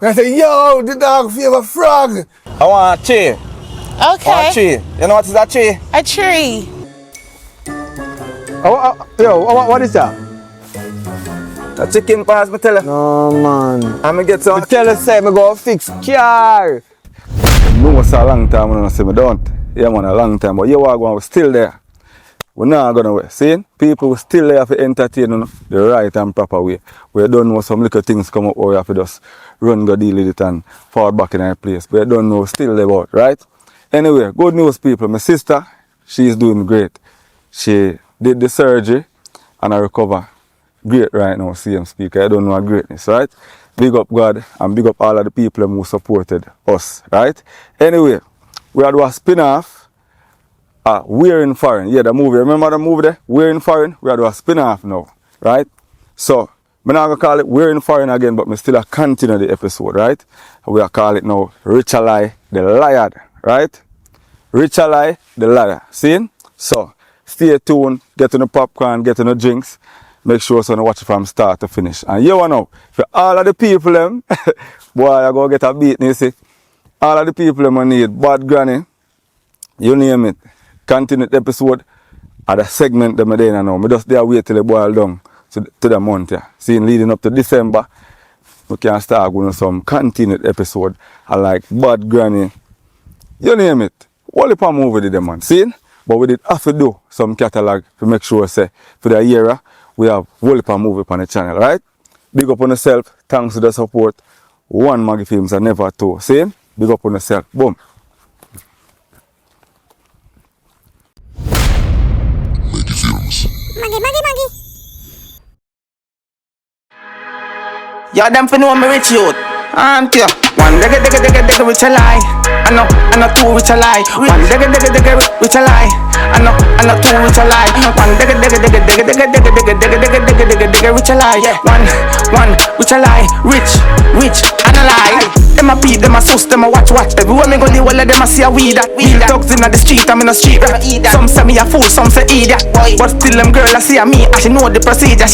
And I say, yo, the dog favor frog. I want a tree. Okay. I want a tree. You know what is a tree? A tree. What is that? A chicken pass, me tell you. No, man. I'm gonna get some. Me tell you, say, me go fix car. No, it's a long time, I don't say me don't. Yeah, man, a long time. But you are going, we're still there. We're not going away. See? People will still there to entertain you know, the right and proper way. We don't know some little things come up where we have to just run, go deal with it and fall back in our place. But we don't know still about, right? Anyway, good news, people. My sister, she is doing great. She did the surgery and I recover great right now, CM speaker. I don't know her greatness, right? Big up God and big up all of the people who supported us, right? Anyway, we had to do a spin-off. We're in Foreign. Yeah, the movie. Remember the movie there? We're in Foreign. We are doing a spin-off now, right? So, I'm not going to call it We're in Foreign again, but we still continue the episode, right? We are calling it now Richalai the Liar, right? Richalai the Liar. See? So, stay tuned, get on the popcorn, get on the drinks. Make sure so you watch it from start to finish. And you know, for all of the people them, boy, I go get a beat, you see. All of the people them I need bad granny, you name it. Continue the episode at the segment that I'm doing now. I just there wait till it boil down to the month. Yeah. Seeing leading up to December, we can start going to some continued episode. I like Bad Granny. You name it. All the movie did them man. See? But we did have to do some catalog to make sure say for the year we have whole movie on the channel, right? Big up on yourself. Thanks to the support. One Maggy Films and never two. See? Big up on yourself. Boom. Maggy. Yeah, them for know me rich youth. Aren't you? One digga which a lie. I know two which a lie. One digga which a lie. I know two which a lie. One digga which a lie. One which a lie. Rich and a lie. Them a peep, them a sus, them a watch. Everywhere me go, the whole of them a see a weed that. Dogs in the street, I'm in the street rat. Some say me a fool, some say idiot. But still them girl I see a me, and she know the procedure.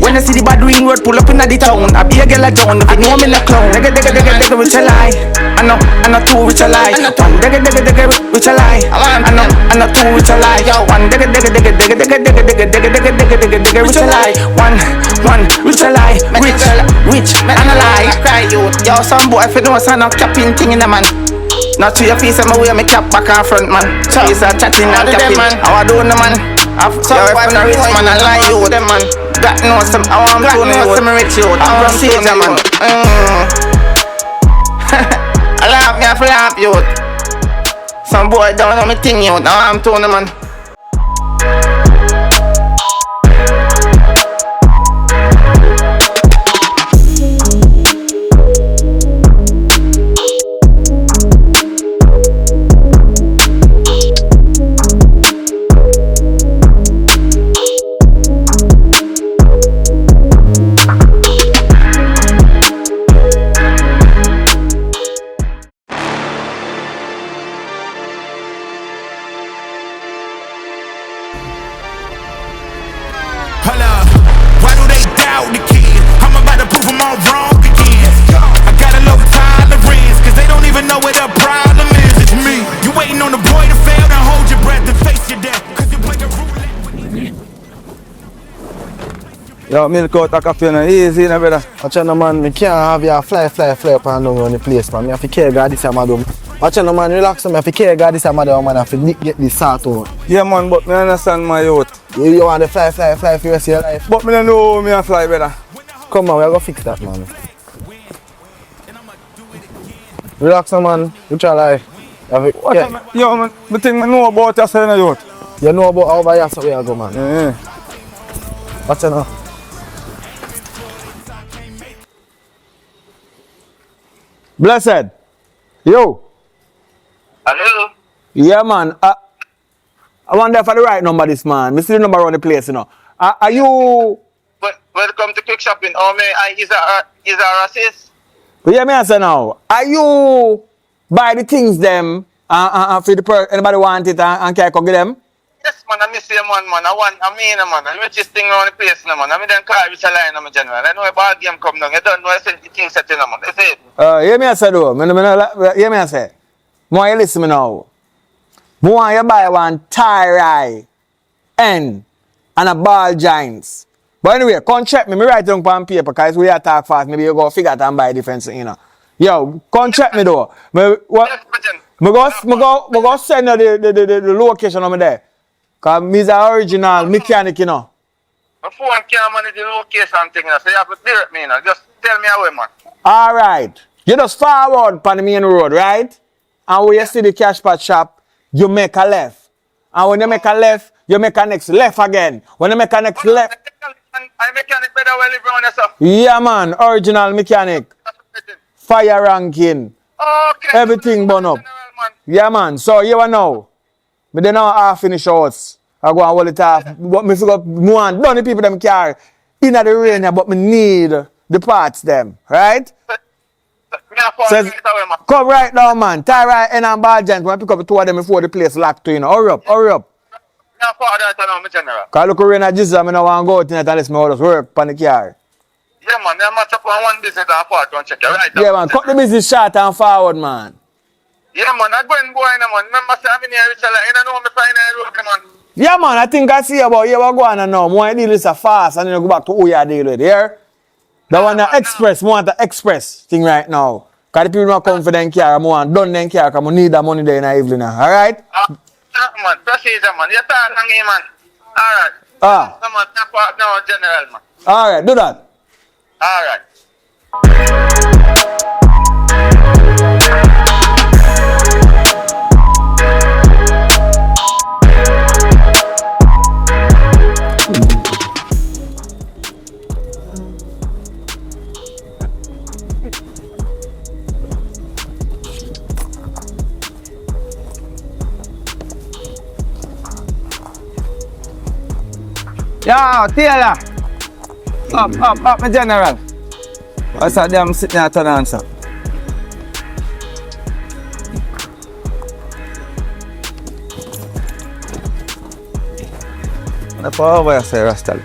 When I see the bad ring road pull up in the town, I be a girl a John, if you know me a clown. Digga which a lie. I know two which a lie. One digga which a lie. I know two which a lie. One digga which a lie. One which a lie. Rich and a lie. Cry you. Yo, some boy if you know son of capping thing in the man. Not to your face, I'm away my cap back and front man. So you start chatting and capping. How I do the man? Yo, if I'm a rich man, I lie you them man. Black knows some, I want to know some rich you. I'm procedure man. I laugh me, I flap you. Some boy don't know me thing you. Now I'm to the man. Yo, milk out a coffee and easy, no brother. Watch out, man, I can't have you fly up and down on the place, man. I have to care God this time, madam. Watch out, man, relax, man. I have to care God this time, madam, man. I have to get this sort out. Yeah, man, but I understand my youth. You want to fly for the rest of your life? But I don't know me a fly, brother. Come on, we're going to fix that, man. Relax, man. You try life. Yo, man, the thing I know about yourself, youth. You know about how by yourself we go, man. Yeah. Watch out now. Blessed. Yo. Hello? Yeah, man. I wonder for the right number this man. I see the number around the place, you know. Are you... Welcome to Quick Shopping. Oh, man, is a racist? But hear me answer now. Are you buy the things them for the anybody want it and can I come get them? Yes, man, I miss you, man. I mean, man. The richest thing around the place, man. I mean, then call Rich Line, man, general. I know a ball game come down. You don't know I said the thing set in, man. That's it. Hear me I say though. Hear me I say. More you listen me now. More you buy one tie N and a ball giants. But anyway, come check me. Me write down on paper because we attack fast. Maybe you go figure it and buy defense, you know. Yo, come check me though. Me go send you the location of me there. Because me's an original mechanic, you know. My phone can't manage the location thing, so you have to direct me, you know. Just tell me away, man. Alright. You just forward on the main road, right? And when you see the cash pot shop, you make a left. And when you make a left, you make a next left again. When you make a next left. I mechanic better well live around yourself. Yeah, man. Original mechanic. Fire ranking. Okay. Everything burn up. Yeah, man. So, you know. But then now I finish house. I go and hold it off. But me forgot more than the people them carry in the rain, but me need the parts them. Right? Says, come right now, man. Tie right in and ball giant. When I pick up two of them before the place locked to, you know. Hurry up, hurry up. Because look around at Jesus, I don't want to go out tonight unless I just work on the car. Yeah, man. I'm match up on one business and part one check. Right? Yeah, man. Cut the business short and forward, man. Yeah, man. I'm going boy, man. Remember, I'm in here, Richard. You don't know me find a road, man. Yeah, man. I think I see about you. What going on now? More deal is a fast and then you go back to who you deal with. Here? That one, the express. More the express thing right now. Because the people don't come for them car. More done them car because I need that money there in the evening. Alright? Man. Procedure, man. You talk on me, man. Alright. Come on. Tap out now, general, man. Alright. Do that. Alright. Yo, Taylor. Up, my general. What's that damn sitting there turn on, sir? That's what I say, Rasta.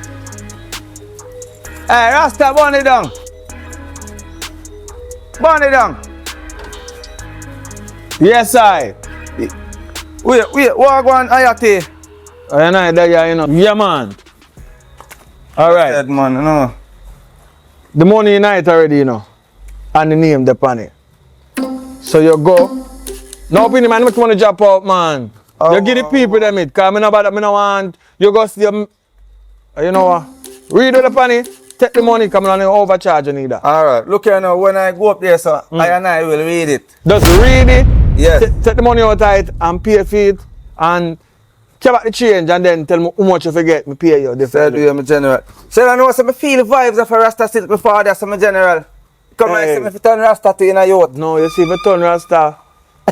Hey, Rasta, burn it down. Burn it down. Yes, I. Wait, what going on, Ayati? I know that, you know. Yeah, man. Alright. Man, you know. The money in it already, you know. And the name, the penny. So you go. No opinion, man. I want to drop out, man. You give the people them it. Because I don't want. You go see them. You know what? Read the penny. Take the money. Come on and overcharge you need that. Alright. Look here now. When I go up there, so I will read it. Just read it. Yes. Take the money out of it and pay for it. And keep back the change and then tell me how much you forget me pay you. So do you, my general. So I know so I feel the vibes of a Rasta silk before that, so my general. Come on, see me if you turn Rasta to in a youth. No, you see if you turn Rasta,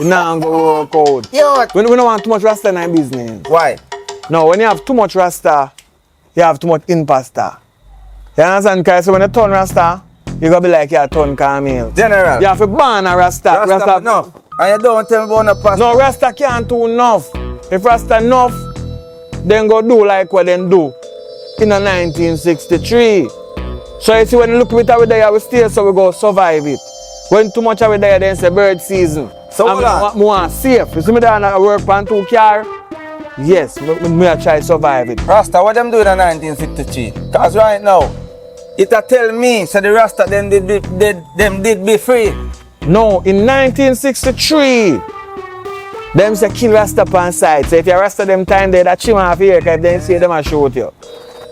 you not go work out. Youth. We don't want too much Rasta in our business. Why? No, when you have too much Rasta, you have too much impasta. You understand? Because when you turn Rasta, you're going to be like you turn Camille. General. You have to ban a Rasta. Rasta enough. And you don't tell me about no pasta. No, Rasta can't do enough. If Rasta enough, then go do like what they do in 1963. So you see when you look at it there, we stay so we go survive it. When too much of it there, then it's a bird season. So and we want safe. You see me there and I work on 2 cars? Yes, me try to survive it. Rasta, what them doing in 1963? Because right now, it a tell me, so the Rasta them did be free. No, in 1963, them say kill Rasta on side. So if you Rasta them time there, that chim off here, because they say them a shoot you.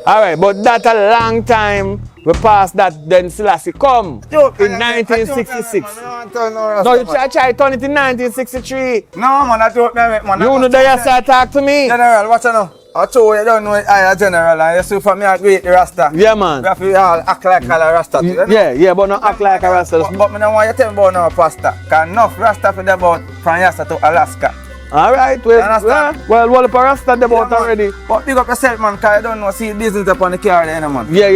Alright, but that a long time, we passed that, then Selassie come in 1966. No, you try to turn it in 1963. No, man, I don't know it, man. You know that you start talk to me. General, watch out now. I told you don't know it, I a general, and you see for me I agree with the Rasta. Yeah, man. We have to all act like a Rasta too, you know? Yeah, but not act like a Rasta. But I don't want you to tell me about no pasta. Because enough Rasta for them about from Yasta to Alaska. Alright, well, what if a Rasta them about already? But pick up yourself, man, because you don't know, see business upon the car there, man. Yeah.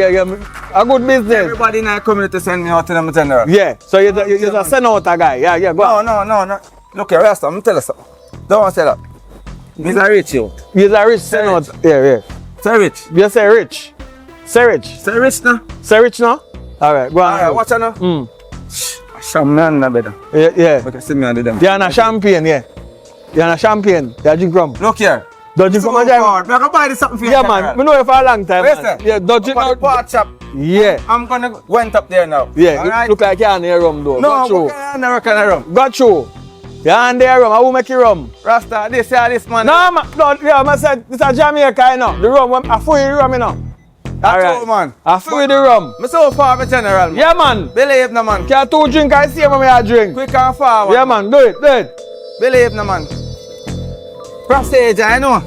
A good business. Everybody in our community send me out to them, general. Yeah, so you're just send out a guy. Yeah, go on. No. Look here, Rasta, I'm tell you something. Don't want to say that. Mr. Rich, you. He's a rich Say tenant. rich. Yeah. Say Rich. You say rich. Say rich. Say Rich now. Say rich now? Alright, go on. Alright, watch out now. Mm. Sham man na better. Yeah. Okay, see me and do them. You're on a champagne, yeah. You're on a champagne. You drink rum. Look here. Don't drink from a jar. I can buy this something for you. Yeah, man. We know you for a long time. Yes, Man. sir. Yeah, don't drink Up at the now. pot shop. Yeah. I'm gonna went up there now. Yeah, Alright? look like you're on the rum though. No, Got you. I never can rum. Got you. You're on the rum. I will make you rum. Rasta, this man. No, man. No, yeah, man said this is Jamaica, you know. The rum, I feel the rum, you know. That's all, man. I feel the rum. I'm so far with general, man. Yeah, man. Believe no, man. Can two drink I see when I drink. Quick and forward. Yeah, man. Do it. Do it. Believe no, man. Prestige, I know.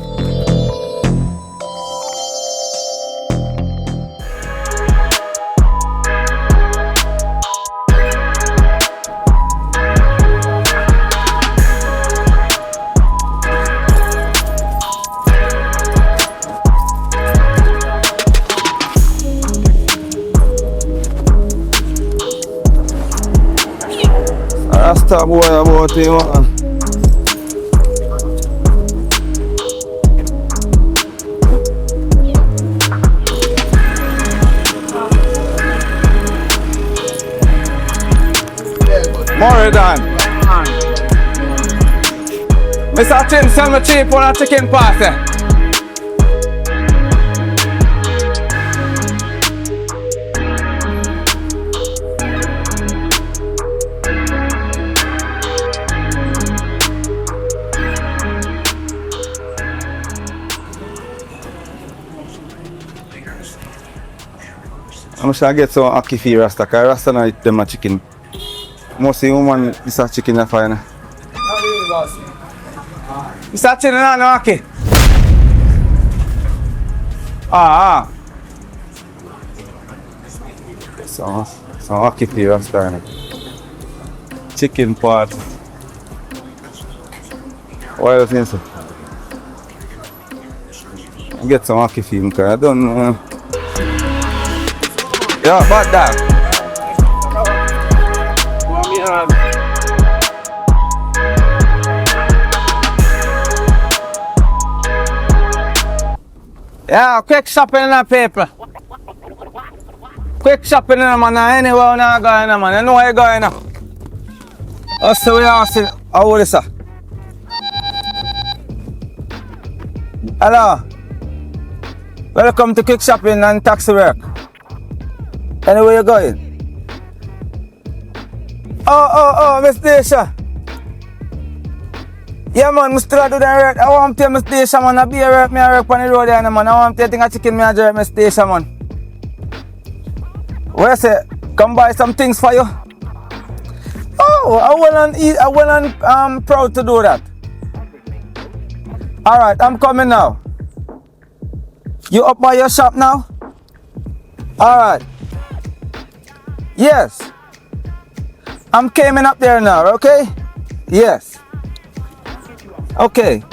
Rasta boy about him, man. More than. Mr. Tim, sell me cheap on a chicken party. I'm sure I get some ackee for Rasta, because Rasta not eat them a chicken. Most of the woman, this a chicken a fire. Mr. Chicken no ackee. Ah. So ackee for Rasta. Chicken part. What else you say? Get some ackee for him, because I don't know. Yeah, but that. Yeah, quick shopping in the people. Quick shopping in the man, anywhere now going man. You know where you're going now. Also, we are seeing how old is that? Hello. Welcome to quick shopping and taxi work. Anywhere you going? Oh, Miss Desha. Yeah, man, I still do that work. I want to tell Miss Desha, man. I be a work, I work on the road there, man. I want to tell a chicken, I work, Miss Desha, man. Where I say, come buy some things for you. Oh, I proud to do that. Alright, I'm coming now. You up by your shop now? Alright. Yes. I'm coming up there now, okay? Yes. Okay.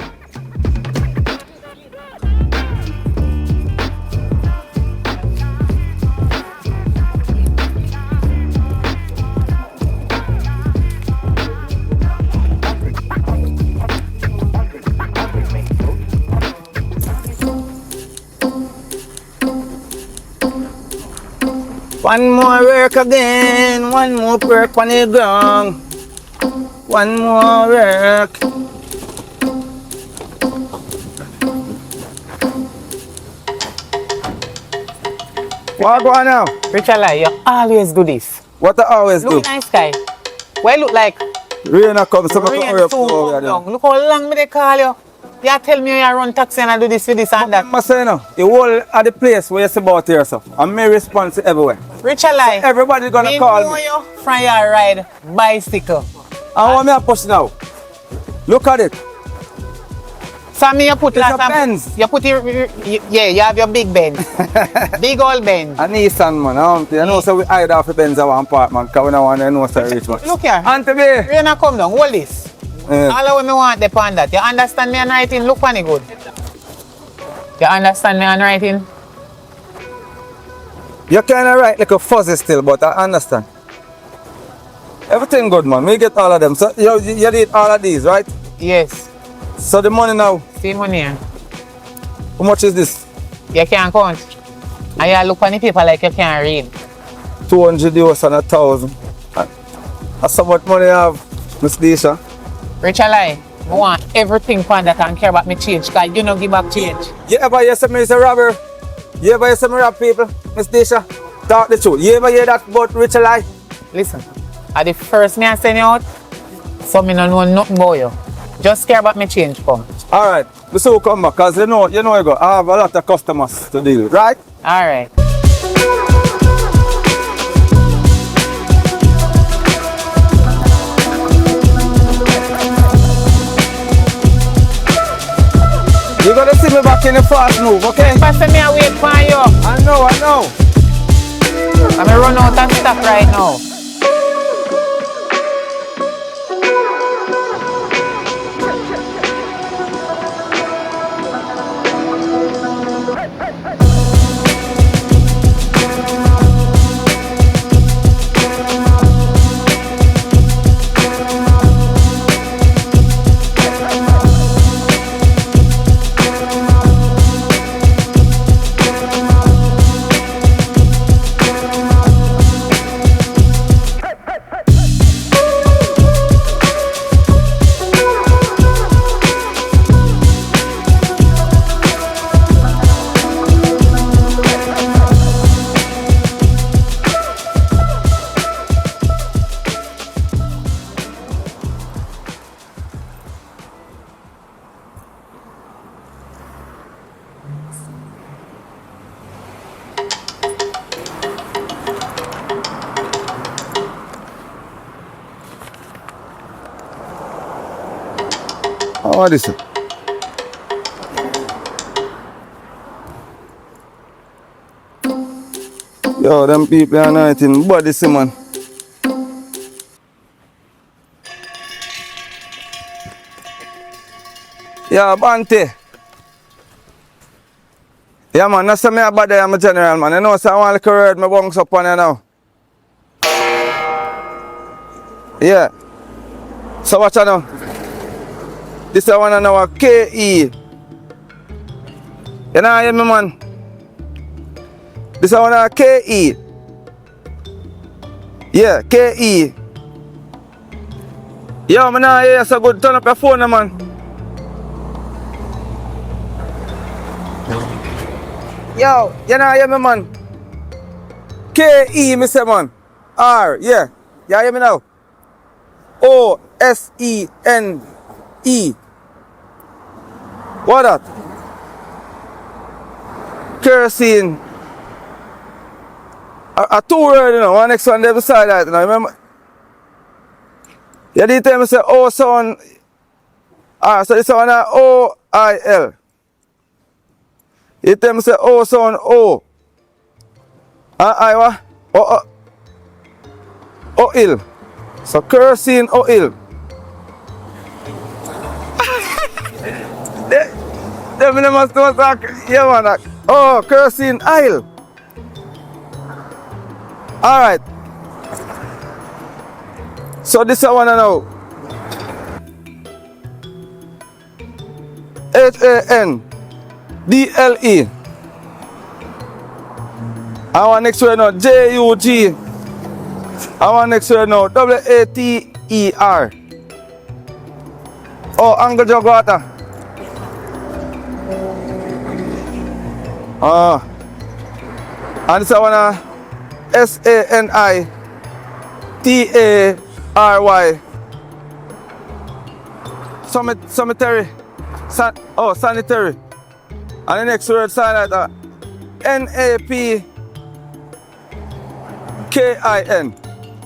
One more work again, one more work on the ground. One more work. What go on now? Richard, you always do this. What I always do? Look nice guy. Why look like Rain a come, so I rain can hurry up soon over come there. down? Look how long me they call you. You tell me you run taxi and I do this with this and that. I say now, the whole of the place where you see about here, so I'm my response everywhere. Richard, Everybody gonna me call know me. you from your ride bicycle. And what me a push now? Look at it. So me you put It's last a time- Benz. You put yeah, you have your big Benz. Big old Benz. A Nissan man, I know so we hide off the Benz at one apartment because we don't want to know so rich man. Look here. Auntie B. Rain a come down, hold this. All of me want depend that. You understand me handwriting? Look funny good. You understand me handwriting? You kinda right like a fuzzy still, but I understand. Everything good man, we get all of them. So you did all of these, right? Yes. So the money now, See money here. How much is this? You can't count. And you look on the paper like you can't read. 200 euros and 1,000. That's how much money you have, Miss Disha. Rich lie. I want everything from that and care about me change because you don't give back change. You ever hear some is a robber? You ever hear some rob people, Miss Disha? Talk the truth. You ever hear that about rich lie? Listen, at the first me I send you out, so me don't know nothing about you. Just care about me change come. Alright, we soon come back because you know you go. I have a lot of customers to deal with, right? Alright. You're gonna see me back in the fast move, okay? Pass me I wait for you. I know. I'm gonna run out of stuff right now. What is it? Yo, them people are not in body, see, man. Yeah, Bante. Yeah, man, that's me about there, I'm a general, man. You know, so I want to word my bunks up on you now. Yeah. So watch out now. This I want to know a KE. You know, hear me, man? This I want a KE. Yeah, KE. Yo, man, now hear so good. Turn up your phone, man. Yo, you know, hear me, man? KE, me say, man. R, yeah. You hear me now? OSENE. What that? Kerosene. A two word, you know, one next one there beside that, you know, remember? You did tell me say O sound. So this one OIL. You tell me say O sound O. I what? Oil. So kerosene oil. They must talk. Yeah, man. Oh, kerosene oil. Alright. So this I wanna know. HANDLE. I want next word now JUG. I want next word now WATER. Oh, angle jug water. And this I wanna SANITARY. Cemetery. Sanitary. And the next word silent NAPKIN.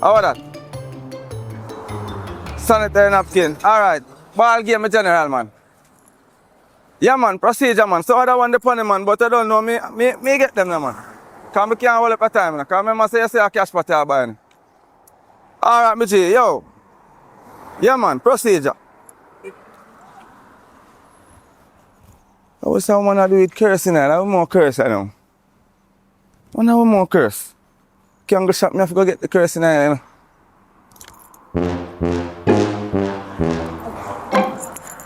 How about that? Sanitary napkin. Alright. Ball game general, man. Yeah, man, procedure, man. So other one depend, man, but I don't know me get them, man. Because I can't hold up a time, man. Because I remember say a cash party I buy. Alright, my G, yo. Yeah, man, procedure. I wish I want to do it cursing, I have more curse, I know. I have more curse. Can't go shop me, I have to go get the cursing, you know.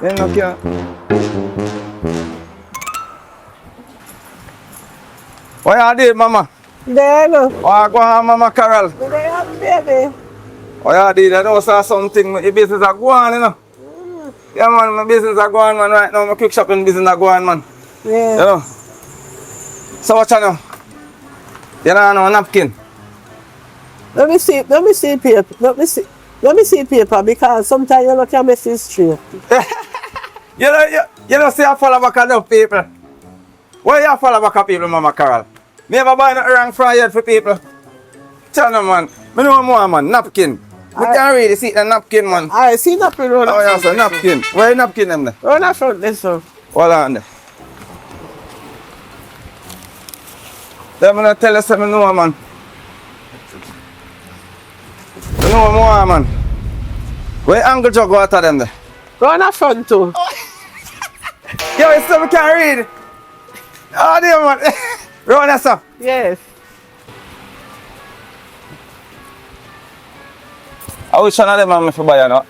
You know, can't. What you did, Mama? There, no. What go on, Mama Carol? There, baby. What you did? I know saw something. Your business are going, you know. Yeah, man, my business are going, man. Right now, my quick shopping business are going, man. Yeah. You know. So what you know? You know, no napkin. Let me see paper. Let me see paper because sometimes you can't miss it straight. You know, see I follow back enough people. Why you follow back of people, Mama Carol? Me ever buy nothing wrong from yet for people. Tell them, man. Me know more, man. Napkin. We can't really see the napkin, man. I see napkin roll. Oh, yeah, so napkin. Where is napkin them there? Roll that front this one. Hold on there. Them gonna tell us something know, man. You know more, man. Where Uncle Jug water them there? Roll that front too. Yo, it's something we can't read. Oh, dear, man. Run that stuff. Yes. I wish one of them man if you buy or not.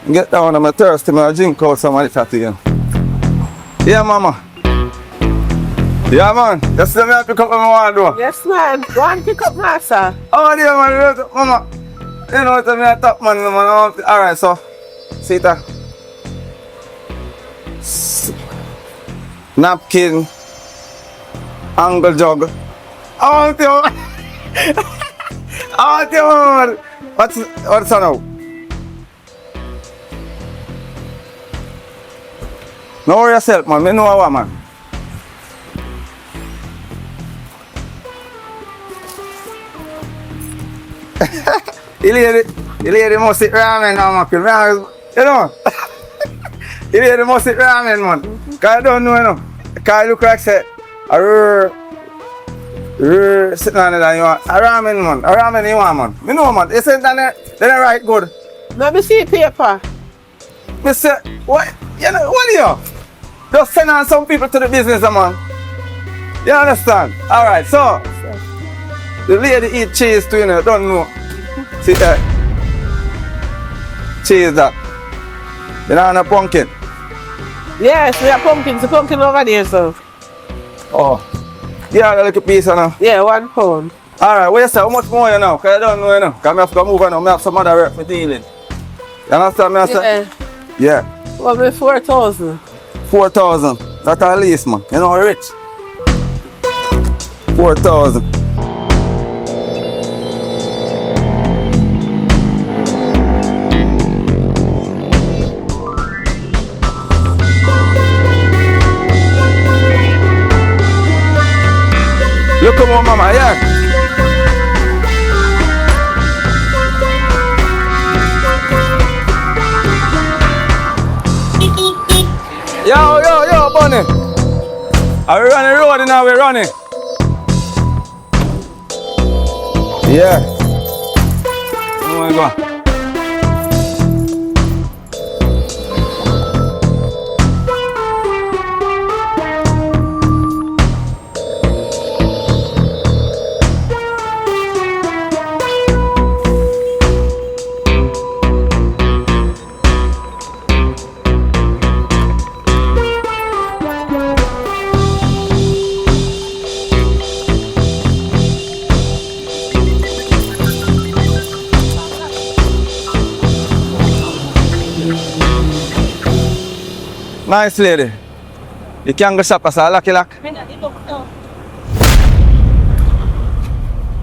Get down, I'm thirsty, I drink out some of the chat again. Yeah, Mama. Yeah, man. Just let me pick up what I want to do. Yes, man. Go and pick up master. Oh, dear, man. Mama. You know what I mean? I top man. Alright, so. See that? Napkin. Angle jug. Oh, dear. Oh, dear. What's that now? Know yourself, man. Me know what, man. The lady must eat ramen now, man. You know? The lady must eat ramen, man. Because I don't know, you know. Because I look like say, sitting on it and you want a ramen, man. A ramen you want, man. You know, man. You say that they right good. Let me see paper. Me say, what? You know, what do you? Just send on some people to the business, man. You understand? Alright, so. The lady eat cheese too, you know. Don't know. See that? Cheese that. You know, a pumpkin. Yes, we have pumpkins. The pumpkin over there, so. Oh. Yeah, a little piece, you know. Yeah, 1 pound. Alright, wait a second. How much more, you know? Because I don't know, you know. Because I have to move on now. I have some other work for dealing. You understand me? Yeah. Yeah. Well, me 4,000. 4,000. That's at least, man. You know, rich. 4,000. Look at my mama, yeah. Yo, Bunny. Are we running road now? We're running. Yeah. Oh my God. Nice lady. You can't go shop as a lucky luck.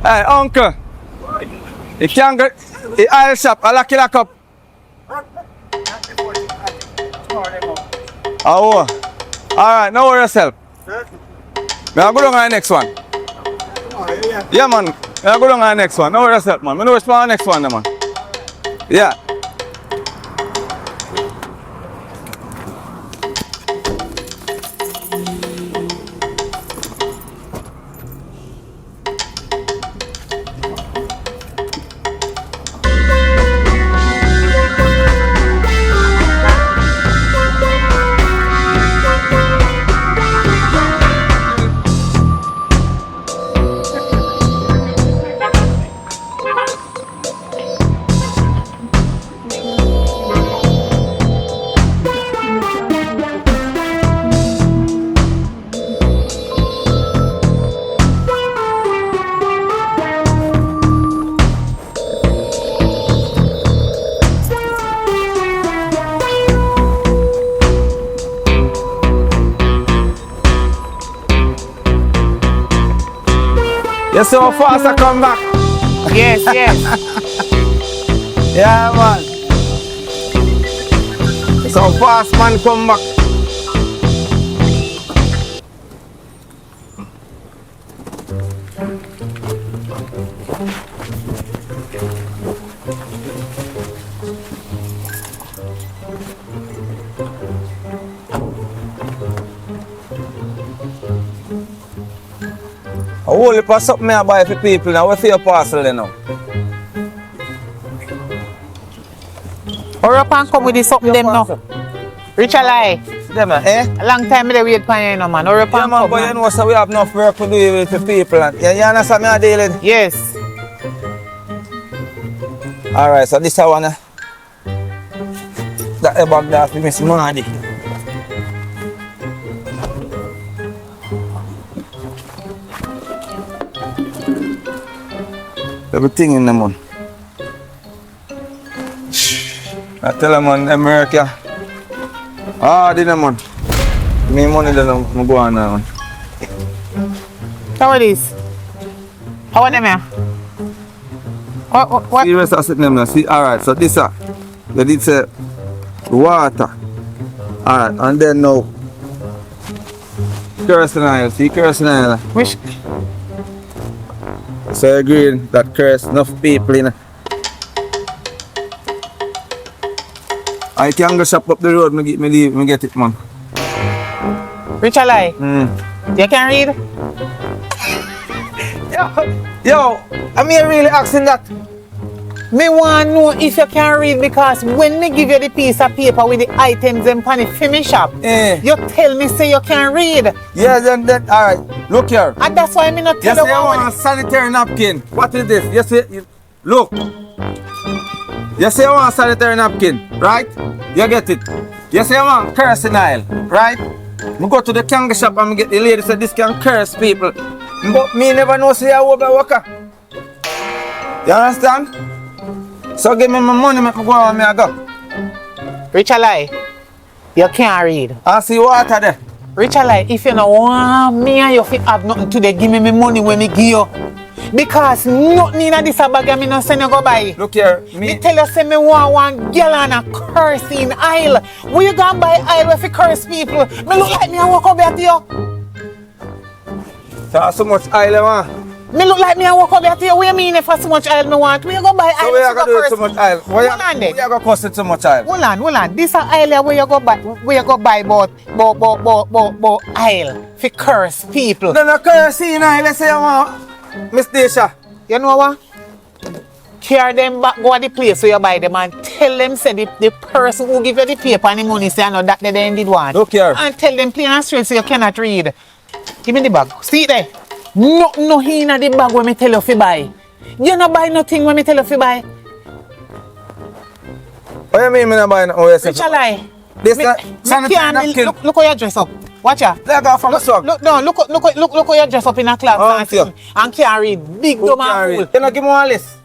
Hey, uncle. You can't go the aisle shop a lucky luck up. Oh, alright, now worry yourself. I'll go down on the next one. Yeah, man. I'll go down on the next one. Now worry yourself, man. I know which one the next one, man. Yeah. You see how fast I come back? Yes, yes. Yeah, man. You see how fast man come back? I only pass something I buy for people now. What's your parcel then now? Hurry up and come with this something them now. Richard lie. Them, eh? A long time they wait for you, no man. Hurry up Yeah, and man, come. but you Man. know, so we have enough work to do with the people. And, you understand me, I dealing? Yes. Alright, so this I wanna. That the bag there for Miss Mardy. Everything in the man. I tell them man, America. Ah, di naman. May money na lang magawa na man. How are this? How are them here? What? Serious asset name na. See, alright, so this they did say water. Alright, and then now kerosene oil. See kerosene oil. Which? So I agree that curse enough people in. I can go shop up the road, me get it, man. Richard lie. You can read? Yo, I'm here really asking that. Me want know if you can read because when me give you the piece of paper with the items and pan it finish up, you tell me say you can read. Yeah, then alright. Look here. And that's why me not You tell say you I what. want a sanitary napkin. What is this? You say, look. You say I want a sanitary napkin, right? You get it. You say I want kerosene oil, right? Me go to the kangaroo shop and me get the lady said this can curse people. But me never know say I will be worker. You understand? So give me my money, make me go and me I go. Richard lie. You can't read. I see water there. Richard lie, if you don't want me and you fi have nothing today, give me my money when me give you. Because nothing in this bag me no send you go buy. Look here, Me tell you say me want one gallon of cursing oil. Where you gonna buy oil if you curse people? Me look like me and walk up here to you. so much oil, man. Me look like me and walk up here to you. What you mean if I so much oil me want? Where you gonna buy So oil we if are you going to go do curse? so much oil. Why Hold on then. you going to cost it so much oil? Hold on. This a oil here where you go buy about oil for curse people. No, no, kerosene oil, let's say I want. Miss Desha. You know what? Carry them back, go to the place where you buy them and tell them say the person who give you the paper and the money say I know that they did want. Look here. And tell them plain and straight so you cannot read. Give me the bag. See it there. No in the bag when me tell you to buy. You not buy nothing when me tell you to buy. What you mean me not buy no OS? Richard lie. This Me- not me sanitary can't- napkin. Look how you dress up. Watch ya. Let go from the swag. Look how you dress up in a class Oh, and, yeah. and can't read. Big dumb and fool. You know, give me one list.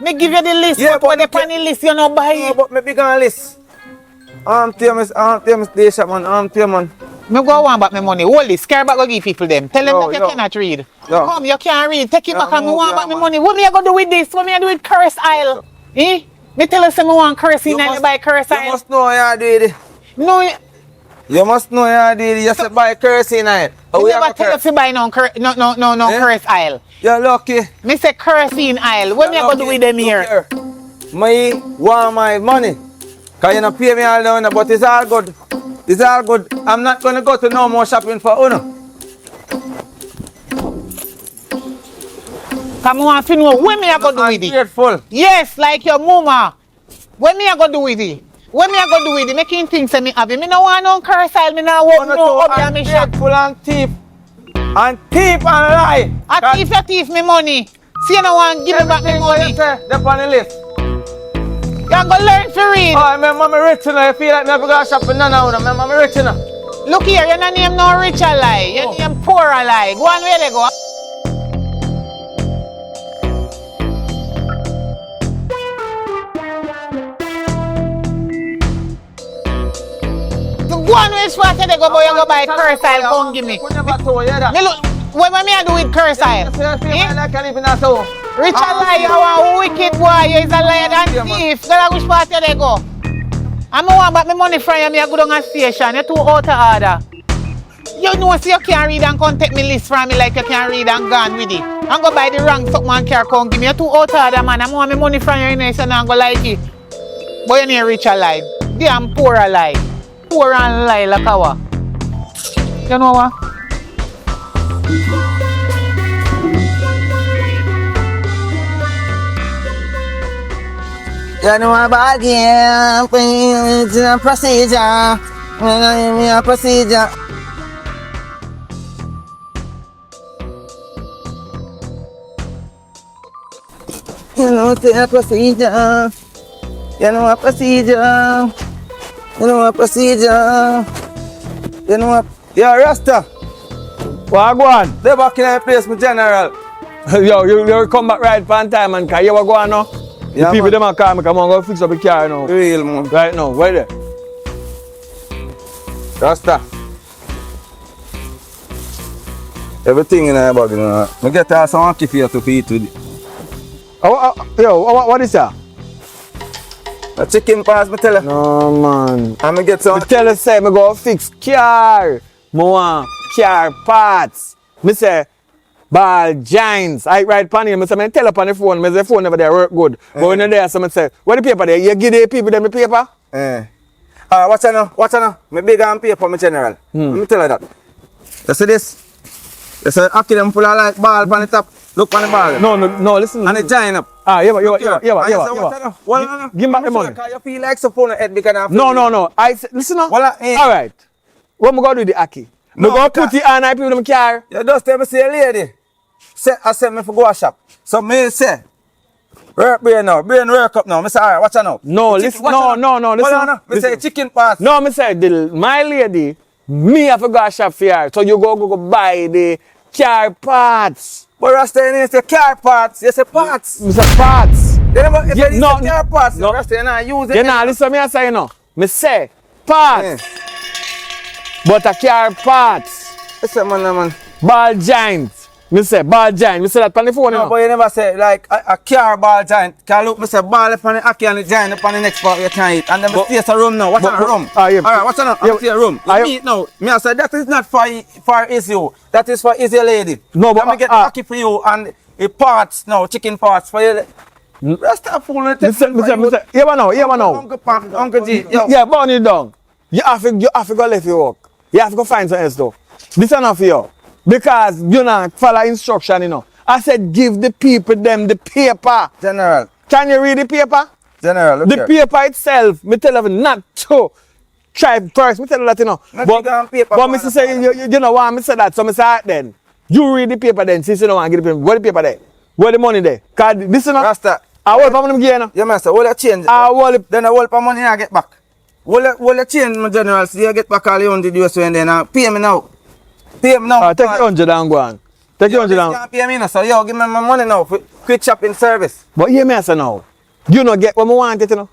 Me give you the list, Yeah, but when but they on the list, you not buy No, it. but me big on a list. Tell me Desha, man. Tell man. Me go want back my money. Hold this. Carry back go give people them. Tell them Yo, that you yo. cannot read. Yo. Come, you can't read. Take it Yeah, back and me move, want yeah, back my man. money. What me I gonna do with this? What me I do with curse aisle? Eh? Me tell you say me want curse in and buy curse You aisle. must know you did it. No, You must know you did it. You said buy kerosene oil. How me we never have tell you to buy no Eh? curse aisle. You're lucky. Me say kerosene aisle. What me I gonna do with them here? Me want my money. Cause you not pay me all down, but it's all good. It's all good. I'm not gonna go to no more shopping for Uno. Come on, to know what me I gonna do I'm with it? grateful. Yes, like your mama. What me I gonna do with it? What me I gonna do with it? Making things say me have it. Me no want no curse aisle. Me no want no up there me shop. Ungrateful and thief. And thief and lie. A thief, you thief me money. See you no want give me back me money. They're on the list. You go learn to read. Oh, my mama rich now. I feel like never go shopping none now. My mama rich now. Look here, you no name no rich a lie. You name poor a lie. Go on where they go. Go on which part they go, boy, you go buy curse aisle, come give me. We never told you that. Me look, What me I do with curse I? Richard lie, you are a wicked boy. You is a liar and thief. Girl, which part you they go? I'm want back my money from you. I go down a station. You're too out of order. You know, so you can't read and come take me list from me like you can read and gone with it. I'm go buy the wrong something and car come give me. You're too out of order, man. I want my money from you in and I'm go like it. But you need rich alive. Damn poor alive. Poor and lie like our. You know what? You know about game, procedure. Procedure. You know the procedure. You know a procedure. You know a procedure. You know what? Yo, Rasta. What go on? They back in the place, my general. Yo, you come back right on time and you what go on now? Yeah, the people man. them are come on go fix up the car now. Real, man. Right now, right there. Rasta. Everything in our bag, you know. I get some ackee for you to feed today. Yo, what is that? A chicken pass, me tell you. No man. And me get some. Me tell you say me go fix car. Me want car parts. Me say ball giants. I write pan here. Me say me tell up on the phone. Me say the phone never there work good. But when you there, so me say, what the paper there? You give the people them the paper? Alright, watch out now. Me big on paper, me general. Let me tell you that. You see this? You see ackee them full of like ball on the top. Look on the ball. No, listen. And it giant up. Ah, yeah. Well, Give back the money. You feel like some phone head because of No. I say, listen now. Well, Alright. What am I going to do with the ackee? Me go put it on people them car. You just tell me say lady. I said me for go a shop. So me say work brain now. Brain work up now. Me say alright, watch out now. No, listen. No, listen. Me say chicken parts. No, me say my lady, me have to go shop for her. So you go buy the car parts. But Rasta you say car parts. You say parts. Me say parts. If you no, say car parts, no. Rasta you not use it. You know, listen me I say no. Me say parts. But a car parts. You say man. Ball giant. Me say ball giant. Me say that on the phone. No, but you never say like a car ball giant. Can look, me say ball upon the ackee and the giant upon the next part you can eat. And then me stay a room now. What's a room? Yeah. Alright, what's a room? You eat now. Me I say that is not for you. That is for easy lady. No, but let me get ackee for you and the parts now, chicken parts for you. That's not fooling. Me say, here now. Uncle G, yo. Yeah, burn it down. You have to go left your work. You have to go find something else though. This is enough for you. Because you not follow instruction, you know. I said give the people them the paper. General. Can you read the paper? General, look the here. paper itself, me tell you not to try first. Me tell you that, you know. But me say, you know why me say that? So me say alright then. You read the paper then, since you don't want to get the paper. Where the paper there? Where the money there? Cause this, you know. Rasta. I will pay money again. Yeah, master. All the change. Then I will pay money and I get back. All the change, my general. So you get back all the 100 US and then pay me now. Pay me now. Take 100 and go on. Take 100 and. You can't pay me now. So yo, give me my money now for quick shopping service. But hear me say now. You not get what I want it, you know.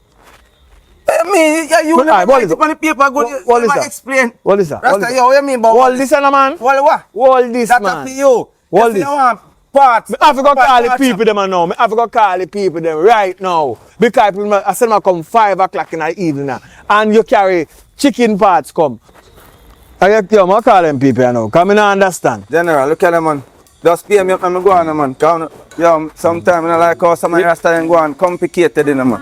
You never write it on the paper. Good. You explain. What is that? Rasta, yo, what you mean about all this, man? What? All this, That's man. for you. All If this. you want parts. I have to go call the people them now. I have to go call the people them right now. Because I said I come 5 o'clock in the evening now. And you carry chicken parts come. I call them people now. Because I don't understand. General, look at them, man. Just pay me up and I go on, man. Yo, sometimes I like how some of the Rasta go on complicated, you know, man.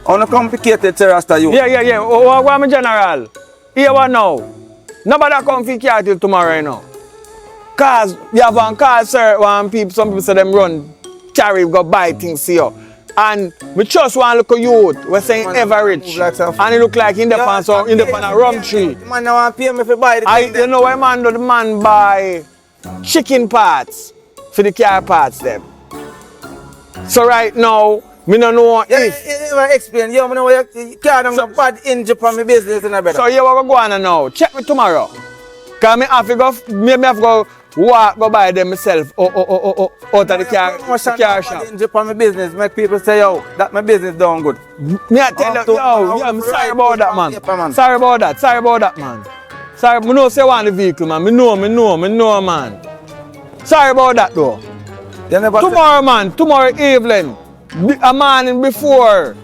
How complicated to Rasta you? Yeah. What am I general? Here what now? Nobody come for care till tomorrow, you know. Cause you have one call, sir, some people say them run, carry, go buy things here. And we just want to look at youth, we're saying Man, ever rich. like And it look like in the pan, so in the pan a rum tree. Man, now want to pay me if you buy the thing. You know why man do the man buy chicken parts for the car parts them. So right now, me don't know if. You never explain. Yo, I know you can't have a bad injury from my business in a better. So you want to go on now, check me tomorrow. Cause me have to go walk go buy them myself out of the car shop. Injury from my business make people say, yo, that my business done good. Me I tell you, yo, I'm sorry about that, man. Sorry about that, man. Sorry, I know say I want the vehicle, man. I know, man. Sorry about that, though. You never Tomorrow, man, tomorrow evening, a morning before,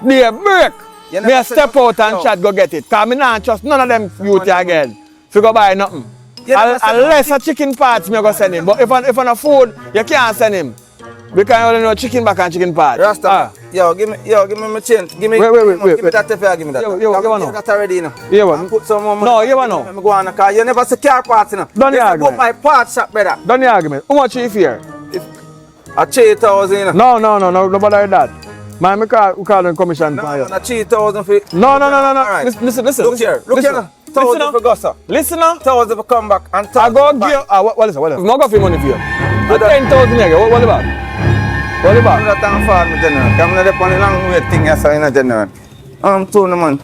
they break. You Me never a step said- out and No. chat go get it. Because I not trust none of them youth again. To go buy nothing. You never said- Unless a chicken parts, me go send him. But if on a food, you can't send him. Because you only know chicken back and chicken part. Rasta, yo, give me my change. Give me, Wait. give me that if you give me that. Yo, Give what me now? that already, you know. Yeah, what? And put some more money. No, you what now? Let me go on the car. You never see car parts, you know. Done the This is argument. about my parts shop, brother. Done the argument. How much you fear? A 3,000, you know. No, nobody that. Man, we call them commission for you. No, 3,000 for No. Alright. Listen. Look here. Listen. Now. 1,000 for Gossa. Listen now. 1,000 for come back. And I 1,000 go for back. give. What is it? I'm not going for money for you. Put 10,000 here. What about? What I'm about? not thank for me, general. I'm not on the long way thing, yes, in a general. Two no man.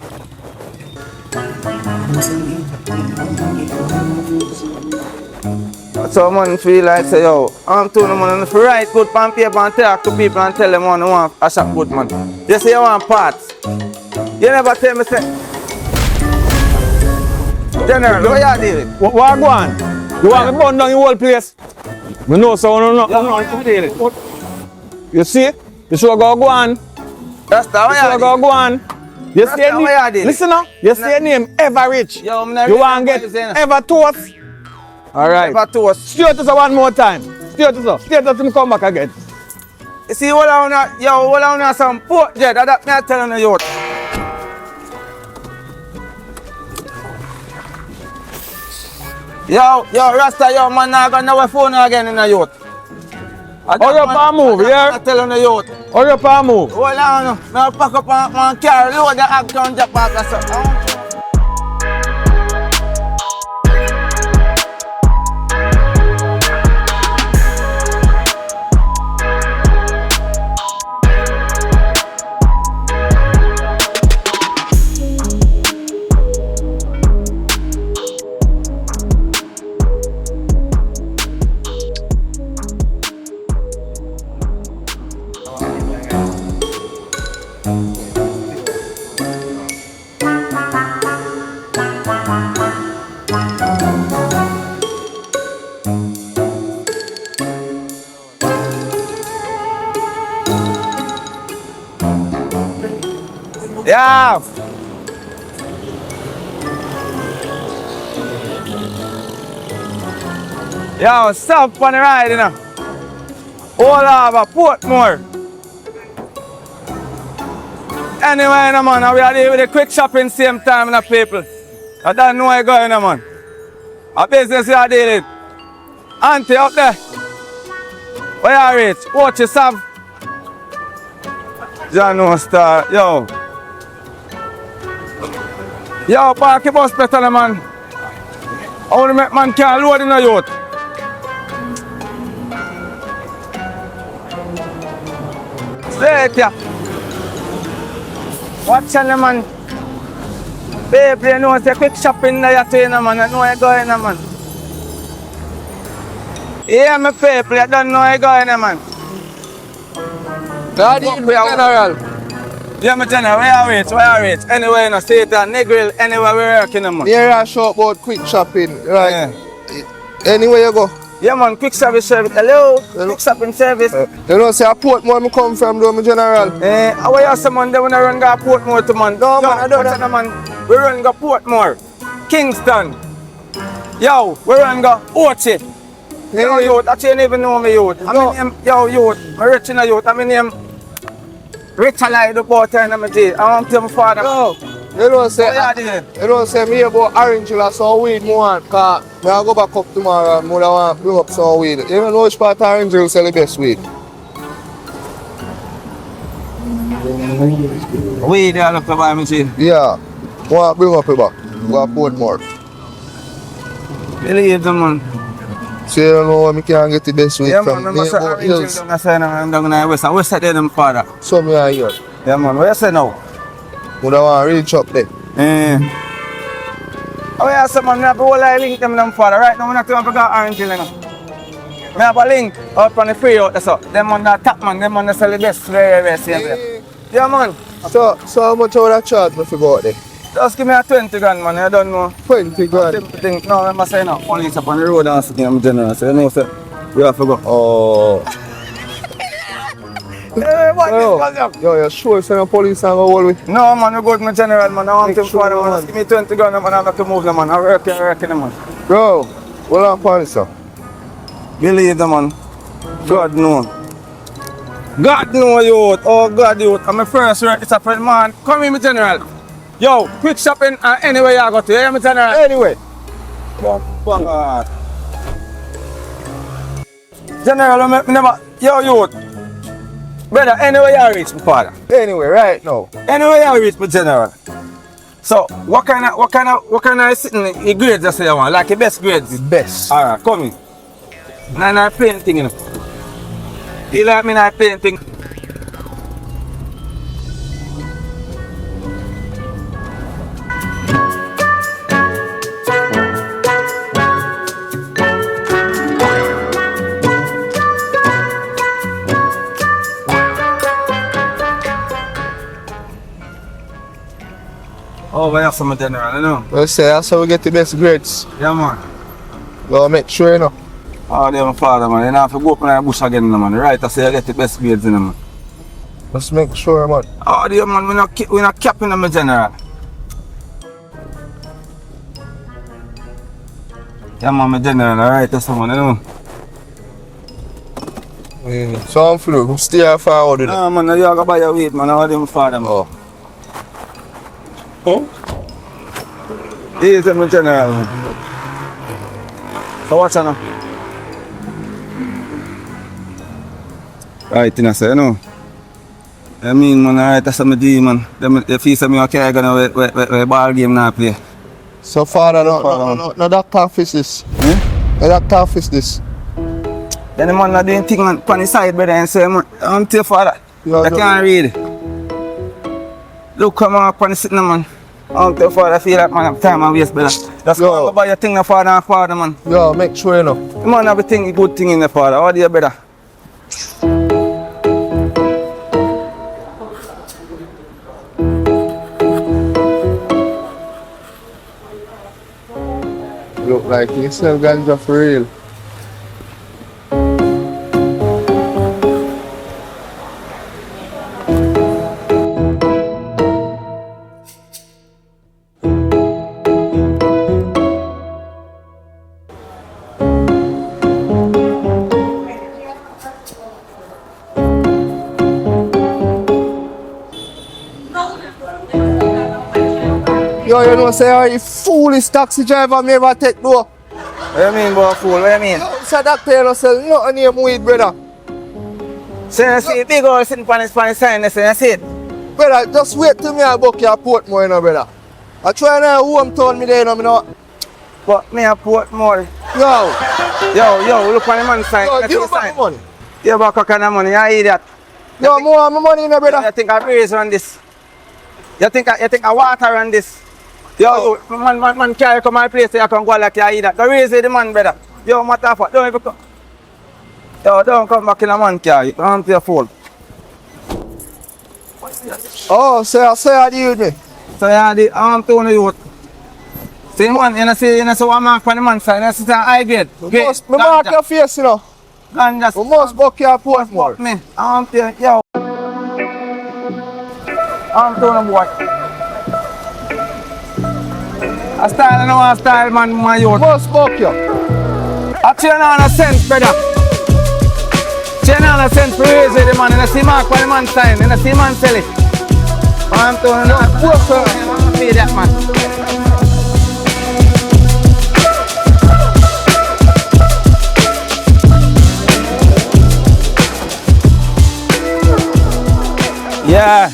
So man feel like say, yo, two no man, and if you write good pan paper and talk to people and tell them you want a shop good man. You say you want parts. You never tell me say. General, what you deal with? What go on? You want me burn down the whole place? Me know so no. You deal with? You see? You should go on. That's the You way should you go deal. on. You That's say the way I did it. listen now. You say name ever rich. Yo, I'm not You ready want for get what you're saying. ever toast? All right. Never to us. Straight to one more time. Straight to him come back again. You see, what I want some pork jet, that me I telling the youth. Yo, Rasta, yo, man, I got no phone again in the youth. Hurry up and move, yeah? I'm telling the youth. Hurry up and move. Hold on, now pack up one car, load the action, jump off the stuff. Yeah. Yo, stop on the ride, you know. All over Portmore. Anyway, no man, we are there with the quick shopping same time, no people. I don't know where you're going, no man. A business you are dealing. Auntie up there. Where you reach? Watch yourself. John no star. Yo. Yo, park your bus better, no, man. I want to make man can't load in the youth. Straight, yeah. Watch the man. Baby, you know, it's a quick shopping there too, no, man. I know where you're going, no, man. Yeah, my people, you don't know where you're going, no, man. General. Yeah, my general, where you reach? Anyway, no, straight on Negril, anywhere we're working, no, man. Here I show about quick shopping, right? Yeah. Anywhere you go. Yeah, man, quick service. Hello, quick shopping service. You know, say a Portmore me come from, though, my general. How are you, say, man? They want to run go Portmore to, man. No, man, I don't know, man. We run go Portmore, Kingston. Yo, we run go Ochi. Yo, youth, that's you even know me, youth. I mean, name, yo, youth, I'm rich in a youth. I mean, name, rich alive the water in my day. I want to tell my father. No, you know, say, What you doing? you know, say me about orange or some weed more want, cause me I go back up tomorrow and I want to bring up some weed. You don't know which part of orange will sell the best weed. Weed, I look to buy machine. Yeah, want to bring up here back. Go to Portmore. Believe them, man. So you don't know where me can get the best weed Yeah, from. man, Me I'm about hills. saying, I'm down in West. I West side them, father. So me are here. Yeah, man, what you say now? Would I want to reach up there. Oh yeah, so man, I have a whole lot of link them father. Right now, I'm not going to go orange hill, you know. I have a link out on the free out there, so. Them on the top, man, them on the sell the best, very best, yeah. Yeah, man. So how much would I charge me if you go out there? Just give me a 20 grand, man. I don't know. 20 grand. Think, no, I'm saying no. Police up on the road and sitting in general. So you know, sir, we have to go. Oh. Hey, what Yo, you sure send the police and go hold with? No, man, you go to my general, man. I want Make him sure, for the man. man. Just give me 20 grand, man. I have to move the man. I work here, man. Bro, hold on, police, sir. Believe the man. God know. God know, youth. Oh, God, youth. I'm my first work. It's a friend, man. Come in, my general. Yo, quick shopping anywhere you go to. Yeah, my general. Anyway. God. General, me never. Yo, youth. Brother, anywhere you reach, my father. Anyway, right now. Anywhere you reach, my general. So, what kind of sitting grades you say you want? Like the best grades? The best. Alright, come in. Nah, painting, you know. You like me not painting? Oh, we have some general, you know. Let's say that's how we get the best grades. Yeah, man. Go make sure, you know. Oh, dear, my father, man. You don't have to go up in the bush again, man. Right, I say you get the best grades, you know, man. Let's make sure, man. Oh, dear, man. We're not capping them, general. Yeah, man, my general. Alright, that's someone, you know. So I'm through. I'm still forward with it. No, man. You have to buy your weight, man. I my father, man. Oh. He's my general, man. So what's that now? Right, you know. I mean, man, alright, that's my G, man. The fees of me okay, gonna we ball game now play. So father, no doctor office this. No doctor office this. Then the man not doing thing on the side, brother, and say, man, I'm tell father. I can't read. Look, come up on the sitting, man. I'm tell father, I feel like, man, I'm time and waste, brother. That's why I buy your thing, the father, man. Yo, make sure, you know. The man have a thing, good thing in the father. How do you, brother? Look like you sell ganja for real. Yo, you know, say, are you foolish taxi driver me ever take, bro? What you mean, boy, fool? What you mean? Yo, say that you don't sell nothing here, weed, brother. So you see, big old sitting on the sign, you see it? Brother, just wait till me I book your Portmore, you know, brother. I try now hometown me there, you know, me know. But me a Portmore. Yo, Look on the man sign. yo, give me back the money. You back kind of money, you idiot. Yo, more of my money, you know, brother. You think I breeze on this? You think I water on this? Yo, man carry come my place, so you can go like you idiot. Go raise the man, brother. Yo, matter of fact, don't even come. Yo, don't come back in a man car. I'm to your phone. Oh, say I deal with me. So yeah, the arm to the youth. See man, you see what mark on the man side, you see that high grade. Me mark your face, you know. Ganja. We must book your Portmore. Me, arm to yo. Arm to the boy. A style, I know a style, man, my youth. Must book you. Actually, I know no sense, brother. Actually, I know no sense for raise the man, and I see mark on the man sign, and I see man sell it. Arm to the boy. I'm pay that man. Yeah.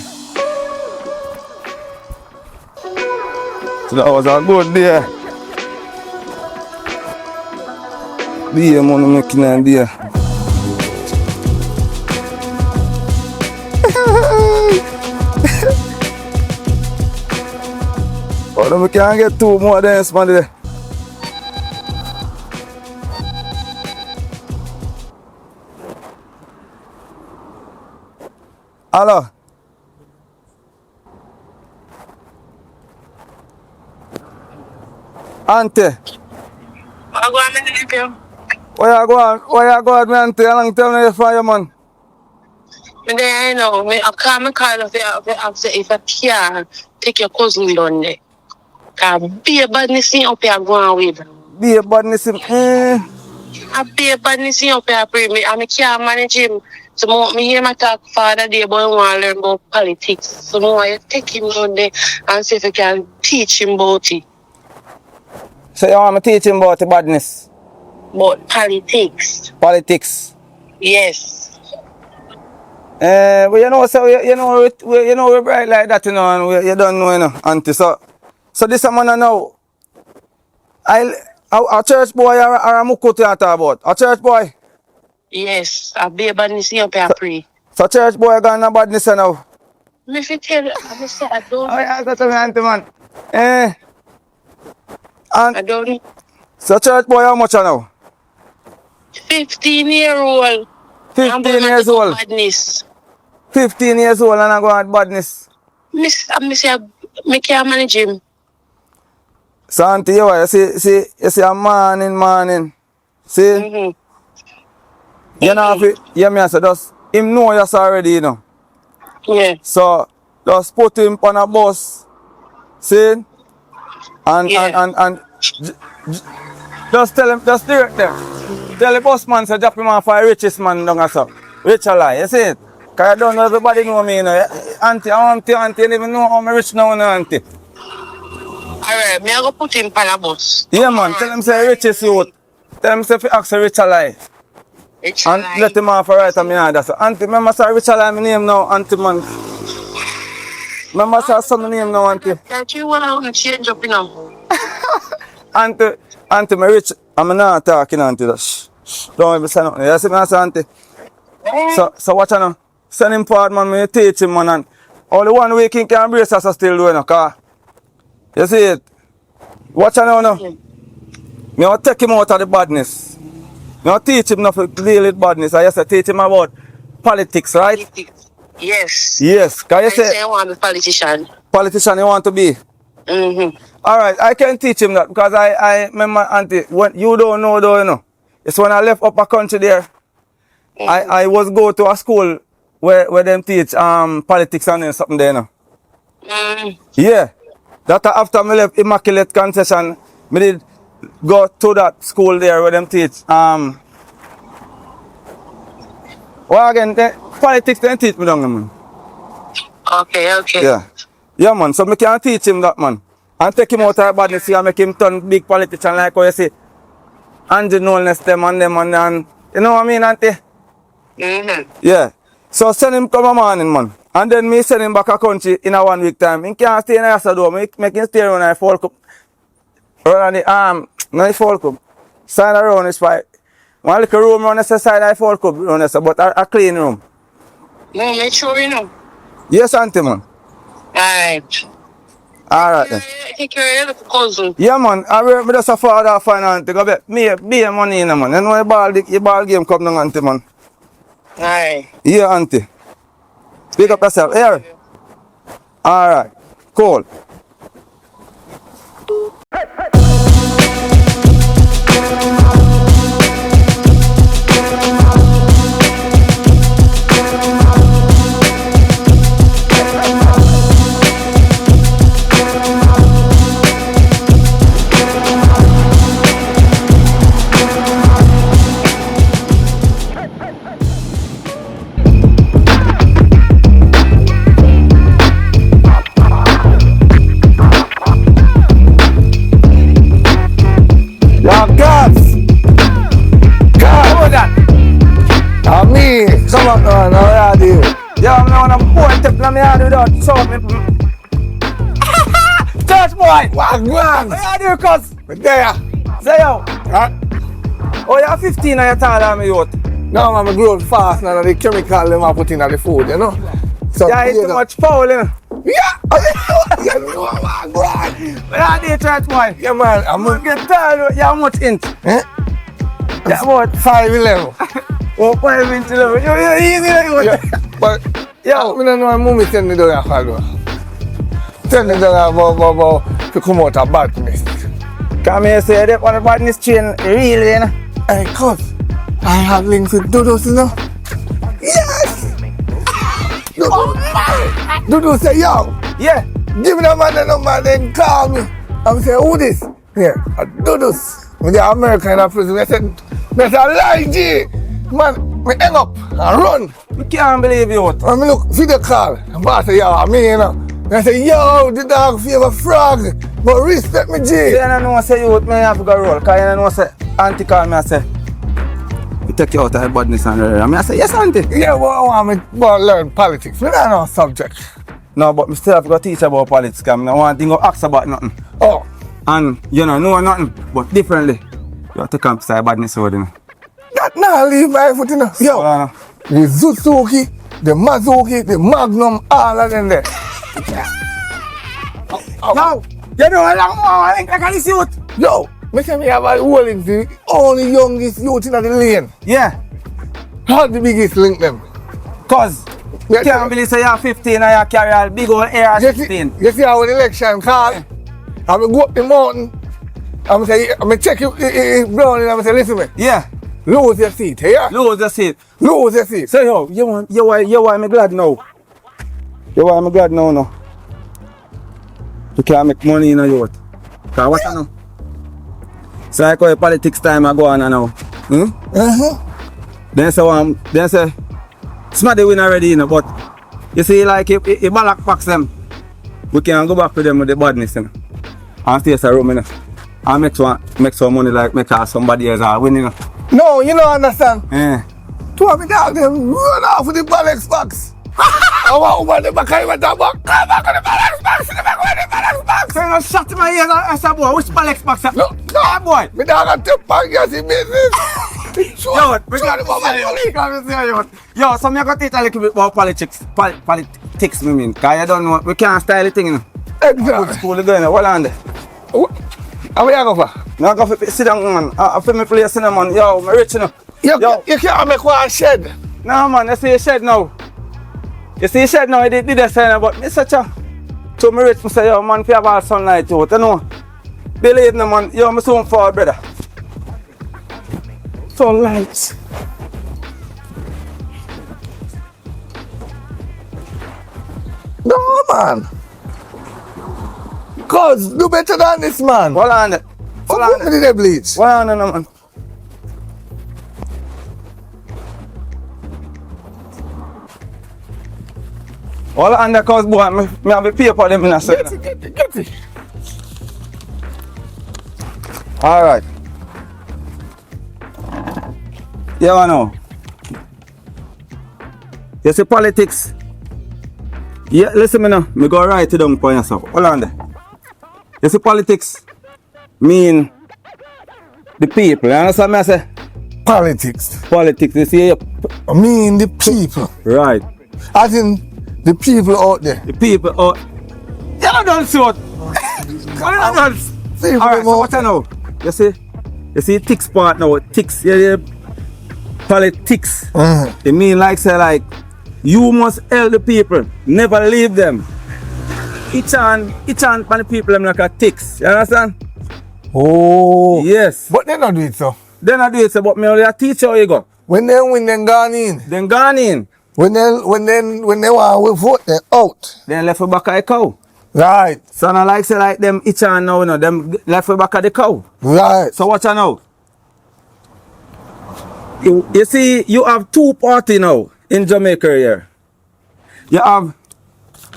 So that was a good day. Day money making and day. Oh, then we can't get two more dance man there. Hello. Auntie. I go on and help you. Where you go on, me auntie? A long time you for you, man. Me there, I know. I call if I can take your cousin down there. Because be a badness in up here going with. Be a badness in, I be a badness in up here pray me. And I can't manage him. So me hear my talk father day, but I want to learn about politics. So I want to take him down there and see if I can teach him about it. So you want me to teach him about the badness? About politics. Politics. Yes. But you know, so we're bright like that, you know, and you don't know, you know, auntie. So this man now, a church boy or a mukutu you talk about? A church boy? Yes. I be a badness in up here pray. So church boy gone a badness now? Me if you tell you, I say I don't. Oh yeah, that's me auntie, man. I don't. So church boy how much now? 15-year-old. 15 years old. Badness. 15 years old and I go at badness. Me can't manage him. So auntie, you see a morning. See? Mm-hmm. You know, me I say, just, him know you already, you know. Yeah. So, just put him on a bus, see? And just tell him, just direct them. Tell the bus man, say, drop him off for the richest man down so. Rich alive, you see it? Because I don't know, everybody know me, you know. Auntie, you don't even know how I'm rich now, you know, auntie. Alright, me I go put him on a bus. Yeah, man, tell him, say, richest youth. Tell him, say, if he ask rich alive. And let him off right on me order. So, auntie, remember, say, rich alive, my name now, auntie, man. Remember, say, some name now, auntie. That you want to change up, you know. Auntie, my rich, I'm not talking, auntie. Shh. Don't even say nothing. You see me, say, auntie? So watch out now. Send him forward, man, me teach him, man. And only 1 week he can embrace us still doing it, car. You see it? Watch out now. Me will take him out of the badness. Me will teach him not to deal with badness. I just teach him about politics, right? Politics. Yes. Yes. Can you say I want to be a politician. Politician you want to be? Mm-hmm. Alright, I can teach him that because I remember, auntie, when you don't know though, you know. It's when I left upper country there. I was go to a school where them teach politics and something there, you know. Yeah. That after me left Immaculate Concession, me did go to that school there where them teach well again politics they teach me down there, man. Okay. Yeah man, so me can teach him that, man. And take him out of badness and make him turn big politician like how you see Angie Knowles them and you know what I mean, auntie? Mm-hmm. Yeah. So send him come a morning, man. And then me send him back a country in a 1 week time. He can't stay in the house door. Make him stay around the folk up. Around the not the folk up. Side around this fight. One little room around the side of the folk up around this, but a clean room. No, make sure you know. Yes, auntie, man. Alright. Alright then. Take care of your little cousin. Yeah, man. I remember just a father of finance. Go back. Be a money in, man. You know the ball game come down, auntie, man. Alright. Yeah, auntie. Speak up yourself. Here. Alright. Cool. Come on, how do you? Yeah, I'm not on a boy tip in my hand without showing me. Church boy! Wagwan! How do you, cuz? There. Say yo. Huh? Oh, you're 15 and you're taller than me, youth. No, man, I grow up fast now. The chemical them I put in the food, you know. So yeah, it's too much foul, you know. Yeah! How do you, church boy? Yeah, man. I'm get tired. You're how much inch? Eh? Yeah, about 5'11". Oh, 5 inch level. You're easy, yeah, but yo, I don't know why mommy tell me down here for. Tell me down here about to come out of badness. Come here, say that one about this chain really, you know. Hey, cuz, I have links with Dodos, you know. Yes! Dodo say, yo, Yeah. give me the man the number, then call me. I'm say, who this? Here, Dodos. With the American prison. I said, lie, G. Man, me hang up and run. I can't believe you. And me look, video call. And boss say, yo, me, you know. And I say, yo, the dog favor frog. But respect me, G. See, I don't know say you me have to go roll. Because I don't know say, auntie call me and say, we take you out of the badness and I say, yes, auntie. Yeah, but I want me to learn politics. Me don't know subject. No, but I still have to go teach about politics. Because I don't want to ask about nothing. Oh. And you know nothing, but differently. You have to come to the badness over there. That now leave my foot in the... Yo, the Zuzuki, the Mazuki, the Magnum, all of them there. Yo, you know how long more I think I can this youth? Yo, me say me have a whole link to the only youngest youth in the lane. Yeah. How the biggest link them? Cause you can't believe say you're 15 and you carry a big old air at 15. You see how the election call? I go up the mountain. I'm say, I'm check you brown and I'm say, listen to me. Yeah. Lose your seat, yeah? Lose your seat. Lose your seat. So yo, you why me glad now? You why me glad now, no? You can't make money in a youth. Cause what I know? So I call politics time I go on now. Then say somebody win already, you know, but you see like if Balak packs them, we can go back to them with the badness, you know. And stay as a room, you know. And make some money like make somebody else are winning, you know. No, you don't understand. Yeah. Two of me dog them run off with the balance box. I want over the back of the back. Come back on the balance box. In the back of the balance box. So you know shut my ears and say boy, which Alex box? No, Yeah, boy. me dog got two packets in business. Yo, so me got to teach a little bit about politics. Politics, me mean. Cause you don't know, we can't style the thing, you know. Exactly. School again, what on there? How we go for? Now go for sit down, man. I feel me place in man. Yo, me rich, you know. You can't make one shed. No, man, you see a shed now. You see a shed now, it did a sign, but me such a... So me rich, me say, yo, man, if you have all sunlight out, you know. Believe me, man. Yo, me soon forward, brother. Sunlight. No, man. Cause do better than this, man. Hold on there. Hold on Put me the bleach. Hold on there, no, man. Hold on there, cause boy, me have a paper them in a second. Get it. Alright. Yeah, I know. You see politics? Yeah, listen me now. Me go write it down for yourself. Hold on there. You see politics mean the people. You understand me I say? Politics. Politics, you see? I mean the people. Right. As in the people out there. The people out. You don't done so. You don't done. Alright, so what I know? You see ticks part now. Ticks, yeah, politics. It mean like say like you must help the people, never leave them. Each on the people them like a ticks. You understand? Oh. Yes. But they not do it so. They not do it so, but me only a teach how you go. When they win, then gone in. Then gone in. When they want to vote, they out. Then left for back of the cow. Right. So I like say like them each on now, no, them left for back of the cow. Right. So watch out now. You see, you have two parties now in Jamaica here. You have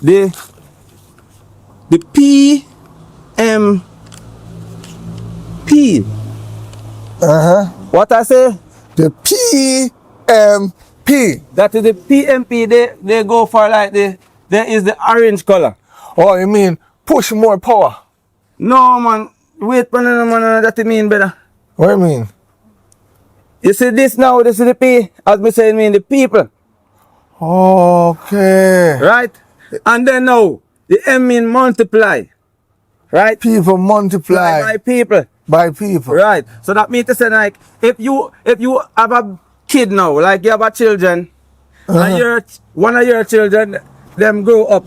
the PMP. What I say? The PMP. That is the PMP. They go for like there is the orange color. Oh, you mean push more power? No man, wait for no man. That you mean better. What do you mean? You see this now, this is the P, as me saying mean the people. Okay. Right? And then now, the M mean multiply. Right? People multiply. By people. By people. Right. So that means to say like, if you have a kid now, like you have a children, and one of your children, them grow up,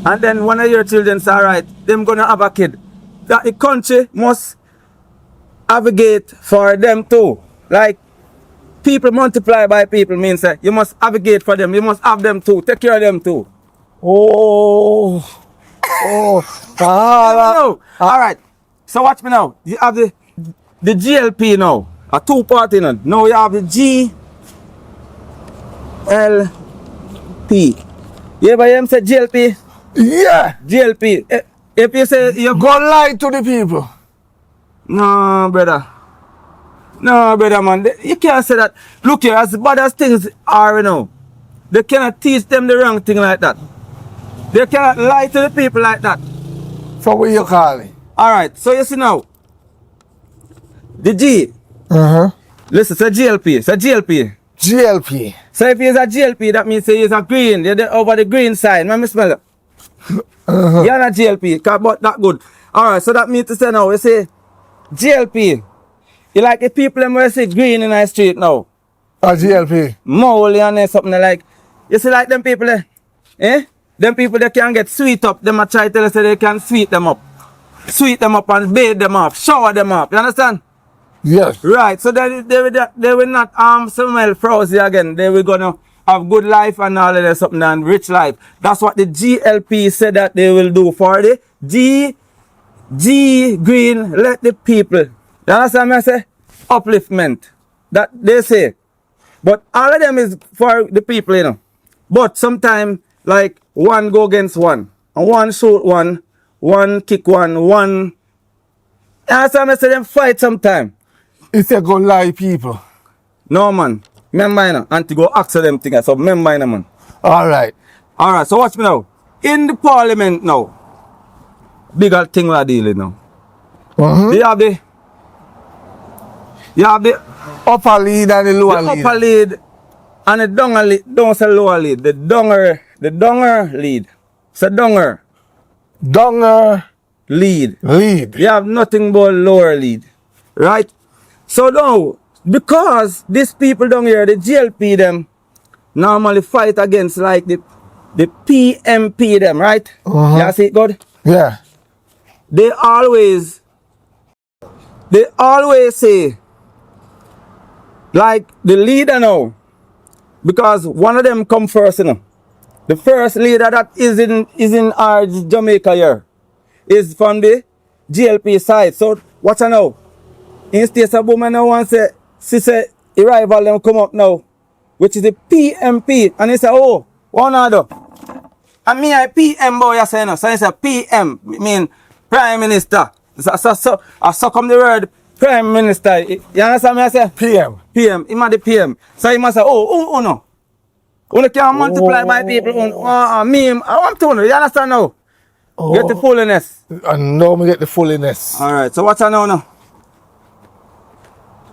and then one of your children say, alright, them gonna have a kid. that the country must advocate for them too. Like, people multiply by people means that you must advocate for them. You must have them too. Take care of them too. Oh. No. All right. So watch me now. You have the GLP now. A two-party now. Now you have the GLP. You ever hear him say GLP? Yeah. GLP. If you say you Go lie to the people. No, brother. No, brother, man. You can't say that. Look here, as bad as things are, you know, they cannot teach them the wrong thing like that. They cannot lie to the people like that. So what you call it? Alright, so you see now. The G. Listen, it's a GLP. It's a GLP. GLP. So if he's a GLP, that means he is a green. You're over the green side. Let me smell it. You're not GLP, but that good. Alright, so that means to say now, we say GLP. You like the people them who see green in the street now. A GLP. Molly and something like. You see like them people there? Eh? Them people they can get sweet up. Them a try to tell us that they can sweet them up. Sweet them up and bathe them up. Shower them up. You understand? Yes. Right. So they will not smell frowsy again. They will gonna have good life and all of that something and rich life. That's what the GLP said that they will do for the G green. Let the people. You understand me? I say upliftment. That they say. But all of them is for the people, you know. But sometimes like one go against one. And one shoot one kick one. You understand me? I say them fight sometime. It's a go lie people. No man. Remember you know, and to go ask them things. So remember you know, man. Alright. Alright, so watch me now. In the parliament now, bigger thing we are dealing now. You have the upper lead and the lower lead. The upper lead and the donger lead. Don't say lower lead. The donger lead. It's a donger. Donger lead. Lead. You have nothing but lower lead. Right? So now, because these people down here, the GLP them, normally fight against like the PMP them, right? You see it good? Yeah. They always say, like the leader now, because one of them come first, you know. The first leader that is in our Jamaica here is from the GLP side. So watch now. Instead of woman now want say, she say, arrival them come up now, which is the PMP. And he say, oh, one other. And me I PM boy, you say no. So he say PM, mean Prime Minister. So come the word Prime Minister. You understand me I say? PM. PM, he must the PM. So he must say, oh no. You can't multiply by people. Me, I want to know. You understand now? Get the fullness. And now me get the fullness. Alright, so what's now?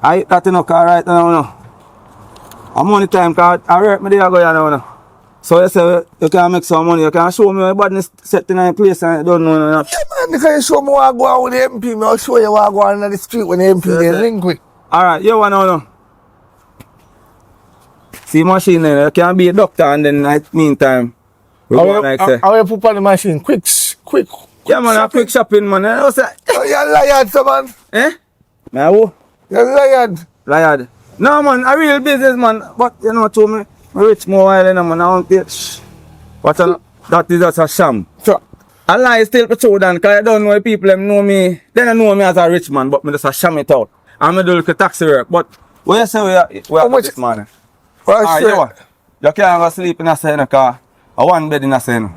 I that you know, right now. I'm on the time card. I work me there go now. So you say you can make some money, you can show me your badness set in a place and I don't know. Yeah man, you can show me what I go on with the MP, I'll show you what I go on the street when the MP they link with. Alright, you want now. See machine there, you can be a doctor and then at meantime we go like say. How you put on the machine? Quick. Yeah man, a quick shopping man. Oh, you're liar, so man. Eh? Man, who? You're liar. Liar. No man, a real business man. But you know to me, I rich more while you know man. I want to that is just a sham. So, a lie still the truth and because I don't know people them know me. They don't know me as a rich man, but me just a sham it out. I'm a do little taxi work. But what you say we are this man? You can't go sleep in a side car. A one bed in a side.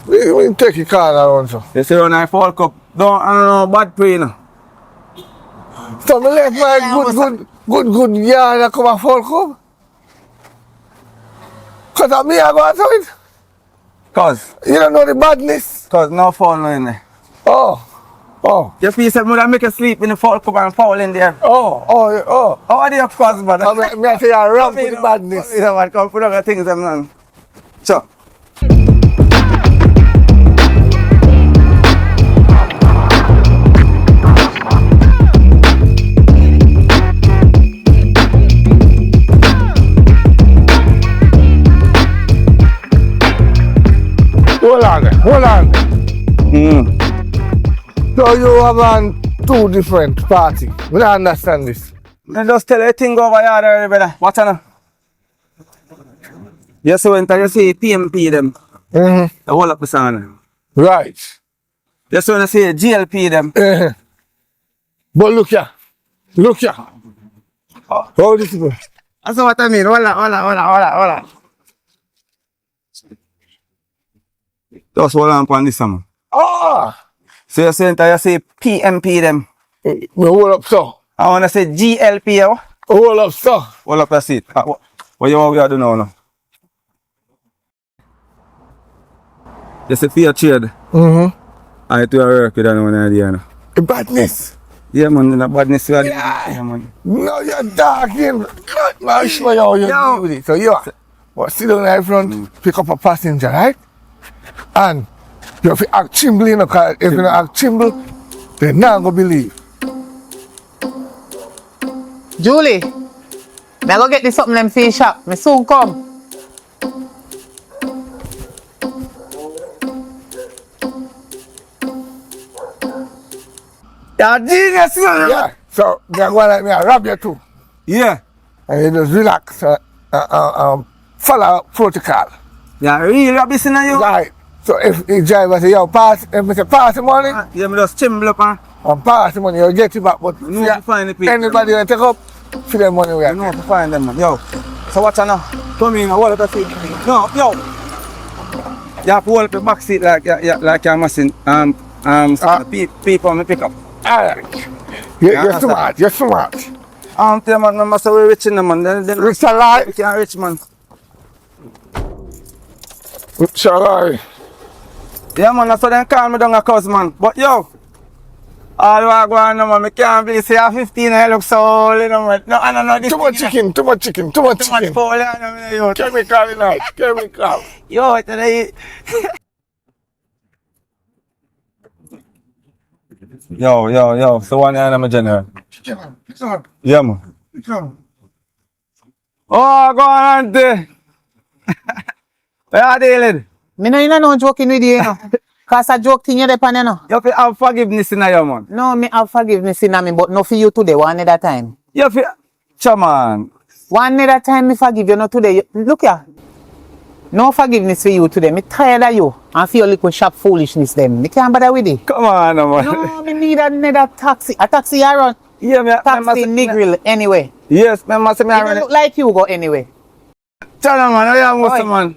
We take your car around so. You see when I fall cup, I don't know bad pain. So me left my good yard that come a fall cup. Cause of me I go to it. Cause? You don't know the badness. Cause no fall no in there. Oh. Your piece said I make you sleep in the fall cup and fall in there. Oh. How do you cause man? I say you run with the badness. You know what, come put up things them man. Sure. Hold on. So you have on two different parties. We don't understand this. I just tell you thing over here there, brother. Watch out now. Yes, so when you see PMP them, the whole of the sound. Right. Yes, when I say GLP them. But look here. Look here. How this go? That's what I mean. Hola. Just hold on upon this one. Ah! So you're saying that you say PMP them. Me hold up, so. I want to say GLP, yo. Hold up, so. Hold up your seat. What you want to do now? You see fear trade. I do work with one idea. No? The badness. Yeah, man, the badness. Yeah. Man. No, you're talking. I'll show you how you do it. So you sit down in front, pick up a passenger, right? And you have to act chimble, you know, because if you don't act chimble, they're not going to believe. Julie, me go get this something them fish shop. Me soon come. You're genius, man. Yeah. So they're going like me, I rob you too. Yeah. And you just relax follow protocol. Yeah, really rubbish in you. Right. So if the driver say, yo, pass, if I say pass the money, Yeah, me just chimble up, man. and pass the money, you'll get it back. But You know to find the people. anybody will take up, for their money we You know to find them, man. Yo. So watch out now. Come in, hold up the seat. No, yo. You have to hold up the back seat like you're missing people me pick up. Alright. You're smart, you're smart. Tell man, I must be rich in the man. Then Rich alive. you can't rich, man. Rich alive. Yeah, man, that's what they call me down a cuz, man. But yo, all I go on, man, I can't believe say 15 I look so old, you know, man. No, I don't know this. Too much chicken, too much chicken, too much Too much chicken. foul, you know, yo. Chemical in it, chemical. Yo, today. Yo. So one hand I'm a general. Yeah, man. Oh, go on, auntie. Where are they, lady? Me no joking with you, you know. Cause a joke thing you depend, you know. You have to have forgiveness in you, man. No, me have forgiveness in me, but not for you today, one at a time. You have to, chairman. One at a time, me forgive you, not today. Look here. No forgiveness for you today. Me tired of you. And for your little shop foolishness them. Me can't bother with it. Come on, man. No, me need another taxi. A taxi I run. Yeah, me. Taxi Negril anyway. Yes, me must say me It don't look like you go anyway. Chairman, man, I am most man.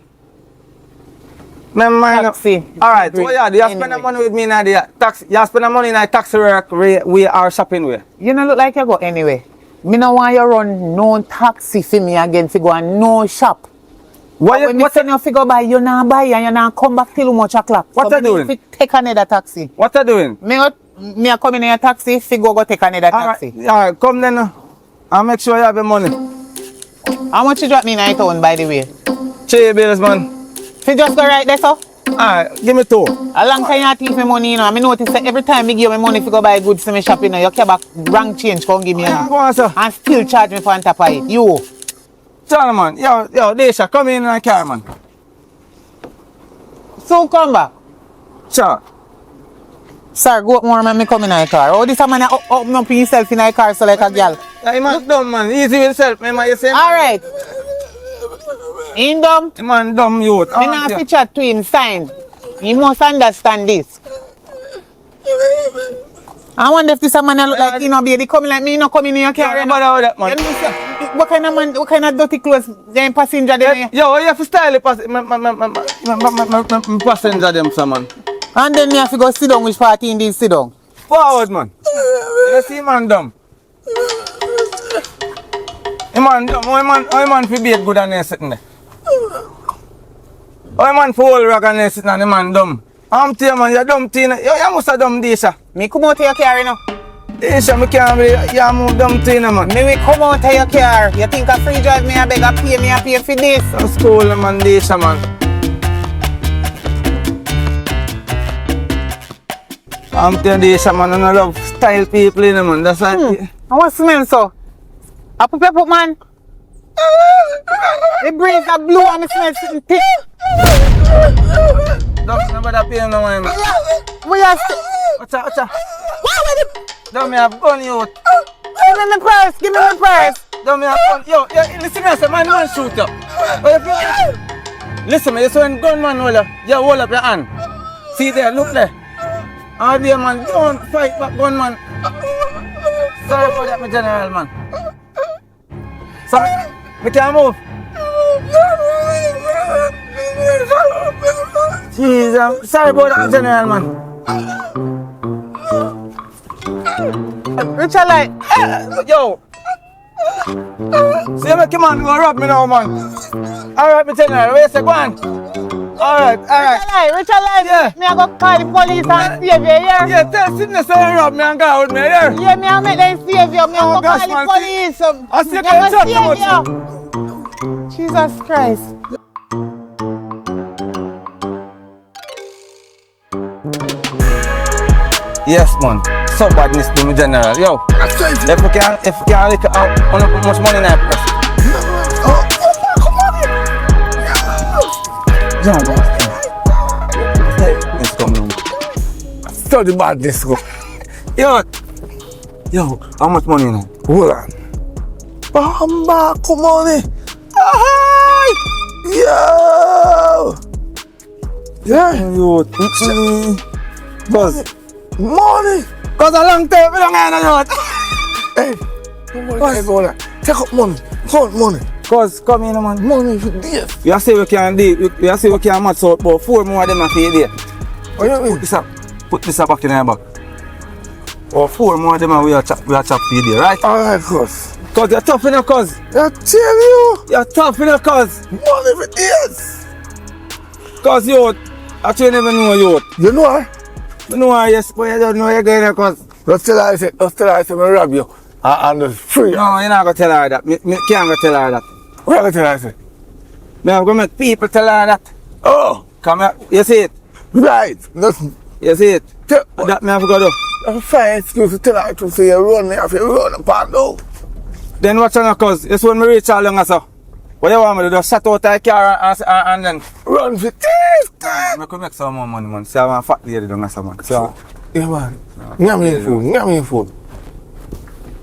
Taxi. Alright, so yeah, you spend the money with me in the taxi. You spend the money in the taxi work we are shopping with. You don't look like you go anyway. Me no want you run no taxi for me again to go and no shop. When me send you to go buy, you not buy and you not come back till much o'clock. What so you doing? If take another taxi. What you doing? Me a come in a taxi, fi go take another taxi. Alright, come then. I'll make sure you have the money. How much you drop me in a town, by the way? 3 bills, man. Fi just go right there, so? Alright, give me 2. A long time you thief me money, you know. I notice that every time me give me money fi go buy goods to me shop, you know, you carry back wrong change, come give me Yeah, go on, sir. and still charge me for on top of it. You. Gentleman, yo, Desha, come in the car, man. So come back. Sure. Sir, go up more man, me come in a car. Oh, this a man open up himself in a car so like a girl. Yeah, man, dumb, man. Easy with yourself, man. You say, Alright. In dumb. man, dumb youth. Me not fi chat to him, sign. He must understand this. I wonder if this a man look like he no baby coming like me, he no coming in your car. Don't bother with that, man. You know, say, what kind of man, what kind of dirty clothes them passenger them? Yo, you have to style the passenger them, sir, man. And then you have to go sit down, which party in this sit down? Forward, man. You see, man, dumb. Hey, man, dumb. How man fi be good and sitting there? How man for whole rock and sitting and the man dumb? I'm tell you, man, you're dumb, Tina. You must have dumb, Desha. Me come out of your car, you know. Desha, me can't believe you move dumb, Tina, man. Me will come out of your car. You think a free drive me a beg a pay for this? That's cool, man, Desha, man. I'm telling you, Desha, man, I love style people, you know, man. That's why. I want smell so. I put pepper, man. The brains are blue and the smell sitting thick. Don't nobody pay no mind, man. We are Watch out. Don't me have gun, youth. Give me my purse. Don't me have gun. Yo, listen to me, man shoot you. Listen me, you saw a gunman hold up. You hold up your hand. See there, look there. Oh dear man, don't fight back gunman. Sorry for that, my general man. Sorry, we can't move. Jeez, I'm sorry about that, general man. Richard like, Yo. See, make your man go rob me now, man. Alright, my general, where you say, go on. Alright. Richard like, Yeah. me I go call the police and save you here. Yeah, tell Sydney say you rob me and go with me here. Yeah, me I make them save you. Me I go gosh, call the man, police. I see you Me can't go talk too save much. you. Jesus Christ. Yes, man. So badness to me, general. Yo, if we can look out, how much money in that press? Jump. Let's come on. Study badness, go. Yo, how much money in it? Hold on. Bamba, come on in. Yo! Yeah. Yo, cause Money! a long time we don't have no youth. Hey, hold on. Take up money. Count money. Cause come in, man. Money for days. You say we can do. You say we can match out about 4 more of them a feed there. What you mean? Put this back in your bag. Or 4 more of them we are chop feed there, right? Alright, cuz. Cause you're tough enough, cuz. I tell you. You're tough enough, cuz. Money for days. Cause youth, actually never know youth. You know what? You know yes, but you don't know you're going there, cuz. Just tell her I say, me rob you. And it's free. No, you're not gonna tell her that. Me can't go tell her that. What you gonna tell her I say? Me I'm gonna make people tell her that. Oh, Come here, you see it? right. Listen. You see it? Tell, That me have to go do. I'm fine excuse to tell her to say you run, you have to run apart now. Then what's on cuz? You see when me reach all long as so. What you want me to do? Shut out the car and then Run for days. I could make some more money, man. See, I want fat lady down as man. So, Yeah, man. Give me food.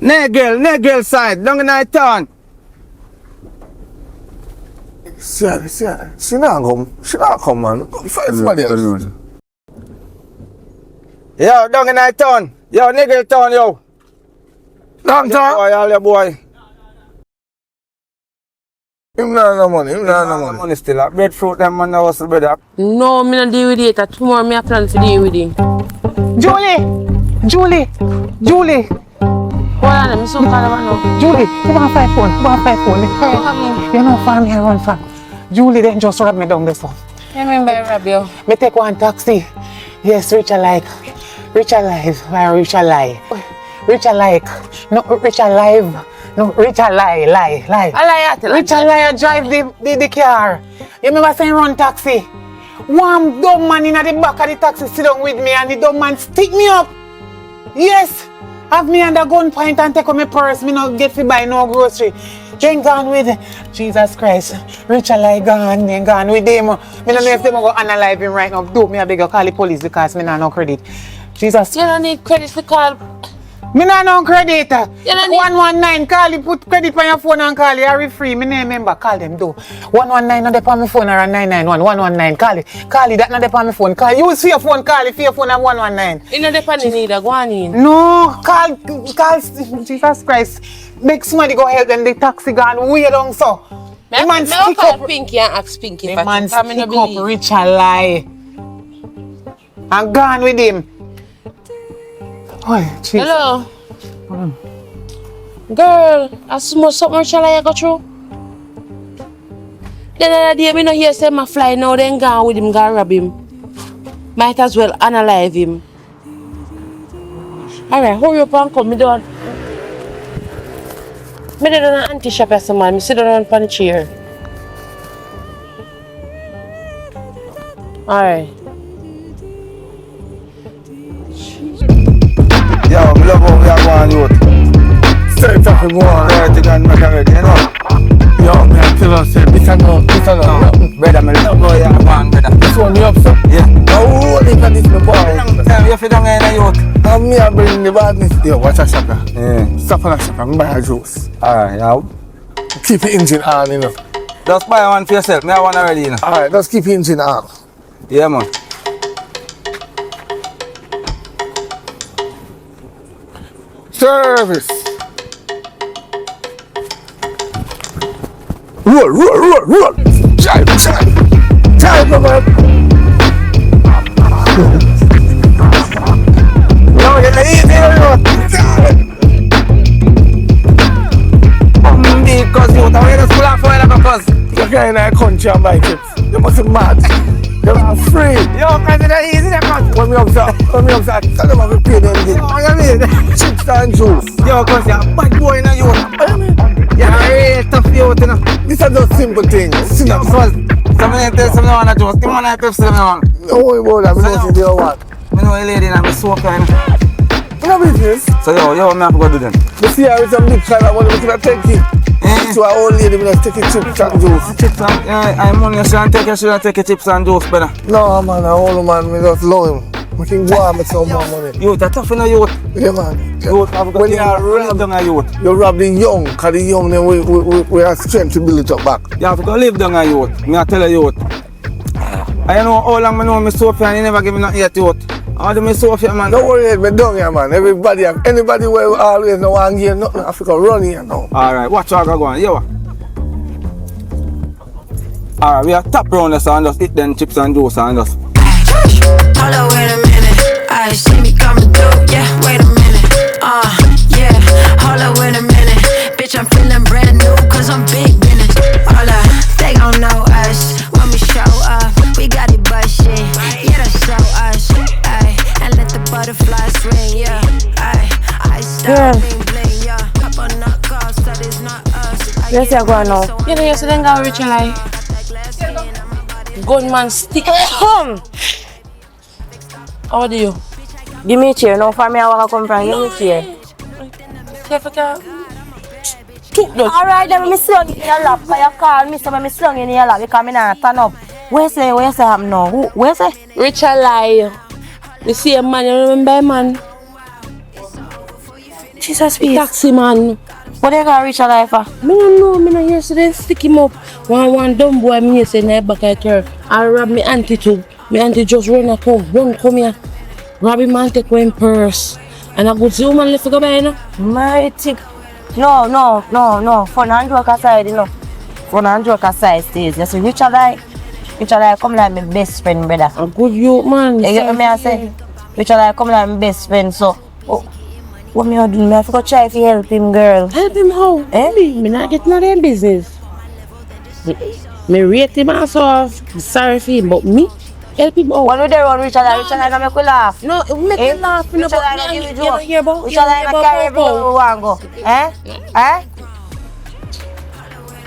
Negel side, down in the town. See, she not come, man. Find somebody else. Yo, down in the town. Yo, Negel town, yo. Long time. Boy, all your boy. Him not no money. Money still up. Breadfruit, them man, now hustle bread up. No, me not deal with it. Tomorrow me a plan to deal with it. Julie. Hold on, I'm so call about now. Julie, come on, 5 phone. You know, farm here run fast. Julie, then just rub me down the phone. You remember I rob you? Me take one taxi. Yes, Rich alive. No, Rich alive. No, Rich lie. I lie at you. Rich lie drive the car. You remember saying run taxi? One dumb man in the back of the taxi sit down with me and the dumb man stick me up. Yes. Have me under gunpoint and take out my purse. Me not get to buy no grocery. Then gone with Jesus Christ. Richard like gone with them. Me don't know if they go analyze him right now. Do me a beg you call the police because me not no credit. Jesus. You don't need credit for call. Me not no credit. You don't need 119. Call you put credit on your phone and call you. Are free. Me name member. Call them do. 119 not dey on my phone or 991. 119. Call it. That not dey on my phone. Call use for your phone. Call it for your phone and 119. You know the pan neither. Go on in. No, call Jesus Christ. Make somebody go help them. The taxi gone way long so. The man stick up. Pinky and ask Pinky. The man stick up Richard lie. And gone with him. Oh, jeez. Hello. Girl, I smell something shall I go through? The other day, me no hear say my fly now, then gone with him, go rob him. Might as well analyze him. Alright, hurry up and come. Me don't an anti-shop as a man. Me sit down on the chair. Alright. Yo, me love how we are going, youth. Straight up and go on. Everything and make already, you know. Yo, me I tell her, say, this and no. Brother, me love how you are going, brother. This one you up, sir? Yeah. Oh, look at this, my boy. Long time you fit down here, youth. badness. Yo, watch a shopper. Yeah. Stop on a shopper, I'm buy a juice. Alright, yeah. Keep the engine on, you know. Just buy one for yourself. Me have one already, you know. Alright, just keep the engine on. Yeah, man. Service. Roll. Drive, man. Yo, get easy, because you don't want to school off for because You're going in a country and buy chips. You must be mad. You're not free. yo, because it's easy, because When me upset, tell them I will pay them the what you mean? chips and juice. Yo, because you're a bad boy in a youth. What do you mean? You're a real tough youth, you know. These are just simple things. See Yo, that? because somebody tell some no one to juice. Give me one of Pepsi, man. Don't worry about that. We don't see the what. Me know a lady and I'm so kind. You know business. So yo, me have to go do them. You see her with some big kind of money, we could take it. To our old lady, we just take it chips and juice. Chips and, I'm money, you shouldn't take your chips and juice, better. No, man, our old man, we just love him. We can go and make some more money. Youth, you're tough in a youth. Yeah, man. Youth, have to When go you are live down a youth. You rob the young, because the young, then we have strength to build it up back. You have to go live down a youth. Me I tell a youth. I know how long I know me Sophia and he never give me nothing yet, youth. How do me Sophia, man? Don't worry, me down here, man. Anybody where we always know one game, nothing Africa run here now. Alright, watch how I go on. Yo. Alright, we are top round this and just eat them chips and juice and just. Hold up, wait a minute. I see me coming through. Yeah, wait a minute. Yeah. Hold up, wait a minute. Bitch, I'm feeling brand new, cause I'm big business. Hold up, they gon' know us when we show up. We got it bustin'. Yeah, that's so us. Ay, and let the butterflies swing. Yeah, ay, I start bling bling. Yeah, hop on the call, so it's not us. Yes, you're going now. You know, you're sitting down, Richard. Gunman stick. How do you? Give me a chair. No, for me, I want to come from. Give me a chair. Alright, then me slung in your lap. Because you call me, so me slung in your lap because I not turn up. Where say I'm now? Where say? Richard lie. You see a man, you remember man? Jesus, please. Taxi man. What they got Richard lie for? Me don't know, me not yesterday stick him up. One dumb boy me say na back at her. I rob me auntie too. Me auntie just run come here. Rob him and take one purse. And I go see woman left to go by now. My tick. No. Fun and joke aside, you know. Fun and joke aside stays. You see Richard lie come like my best friend, brother. A good youth man. You get me I say? Richard lie come like my best friend, so what me do? Me have to go try to help him, girl. Help him how? Me not get no damn business. Me rate him also sorry for him, but me help him out. When we there on Richard lie gonna make we laugh. No, make me laugh. Richard lie gonna give you joke. Hear about Richard lie gonna carry everywhere we want go.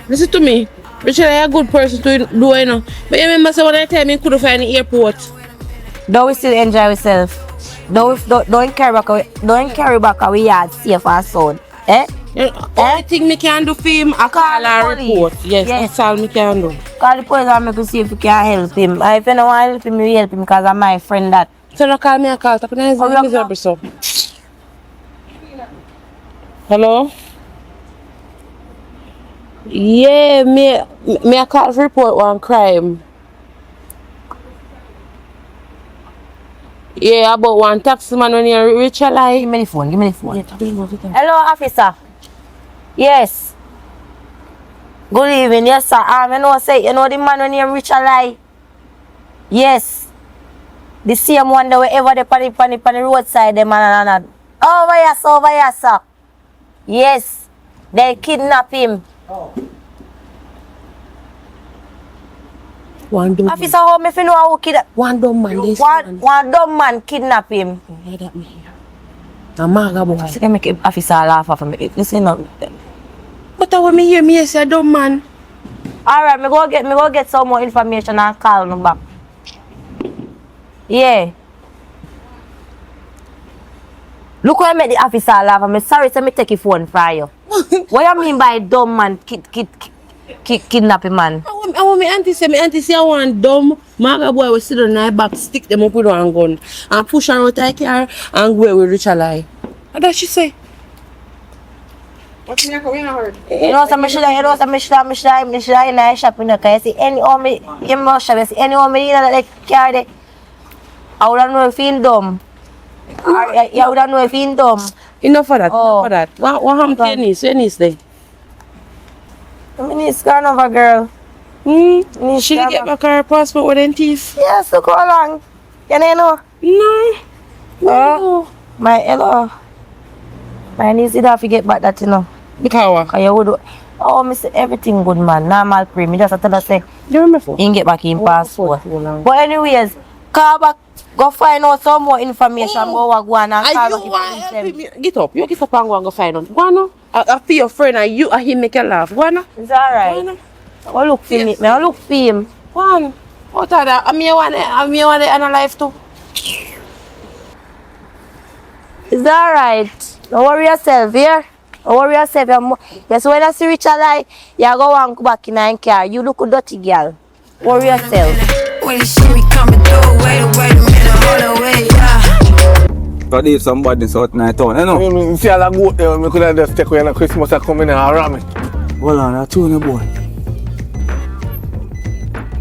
Listen to me. Richard is a good person to do, you know. But you remember so when I tell me he couldn't find the airport. Don't we still enjoy ourselves? Don't carry back our yard safe and sound. Only thing me can do for him, I call a report. Yes, that's all me can do. Call the police and make us see if we can help him. If you don't want to help him, we help him because I'm my friend that. So no call me a call. Tap in his miserable so. Hello? Yeah, me a call for report one crime. Yeah, about one taxi man when you reach a lie. Give me the phone. Yeah, Hello, officer. Yes. Good evening, yes, sir. You know the man when you reach a lie. Yes. The same one that wherever they pan the roadside, them and over here, sir. Yes. They kidnap him. One dumb Officer, how me know who kidnap? One dumb man. One dumb man kidnap him. A maga boy. So can make officer laugh at me. Listen up. But when me hear me say dumb man. Alright, me go get some more information and call me back. Yeah. Look what I made the officer laugh at me. Sorry, so me take your phone from you. What you mean by dumb man kidnapping man? I want my auntie say I want dumb maga boy will sit on my back, stick them up with one gun and push her out of the car and go with Richard lie. What does she say? What's in your heard? You know, some should I in the shop, you know, because you see any home, you must shop, you see any home, you know, that they carry the, I would have known if you dumb. I would have known if you dumb. Enough for that, Oh. enough for that. What happened to your niece? Your niece there? My niece gone over, girl. She didn't get back her passport with them teeth? Yes, so go along. You know? No. Oh, hello. My niece did have to get back that, you know. Because what? Because you would, oh, me say everything good, man. Normal pre. Me just tell her, say, You remember? you can get back in passport. But But anyways, call back, go find out some more information about what go on and call are back you if want you help them. me? Get up. You get up and go and go find out. Go on now. I feel your friend and you and him make you laugh. Go on now. It's alright. I look for me. I look for him. Go on. What are that? I'm here one day and a life too. It's alright. Don't worry yourself, yeah? Don't worry yourself. Yes, when I see Richard lie, you go and go back in a car. You look a dirty girl. Worry yourself. When you see me coming through, wait a minute, hold away, yeah. Got leave some badness out in the town, you know? You mean, see all the goat there, we could have just take away and Christmas are coming and ram it. Hold on, that's true, boy.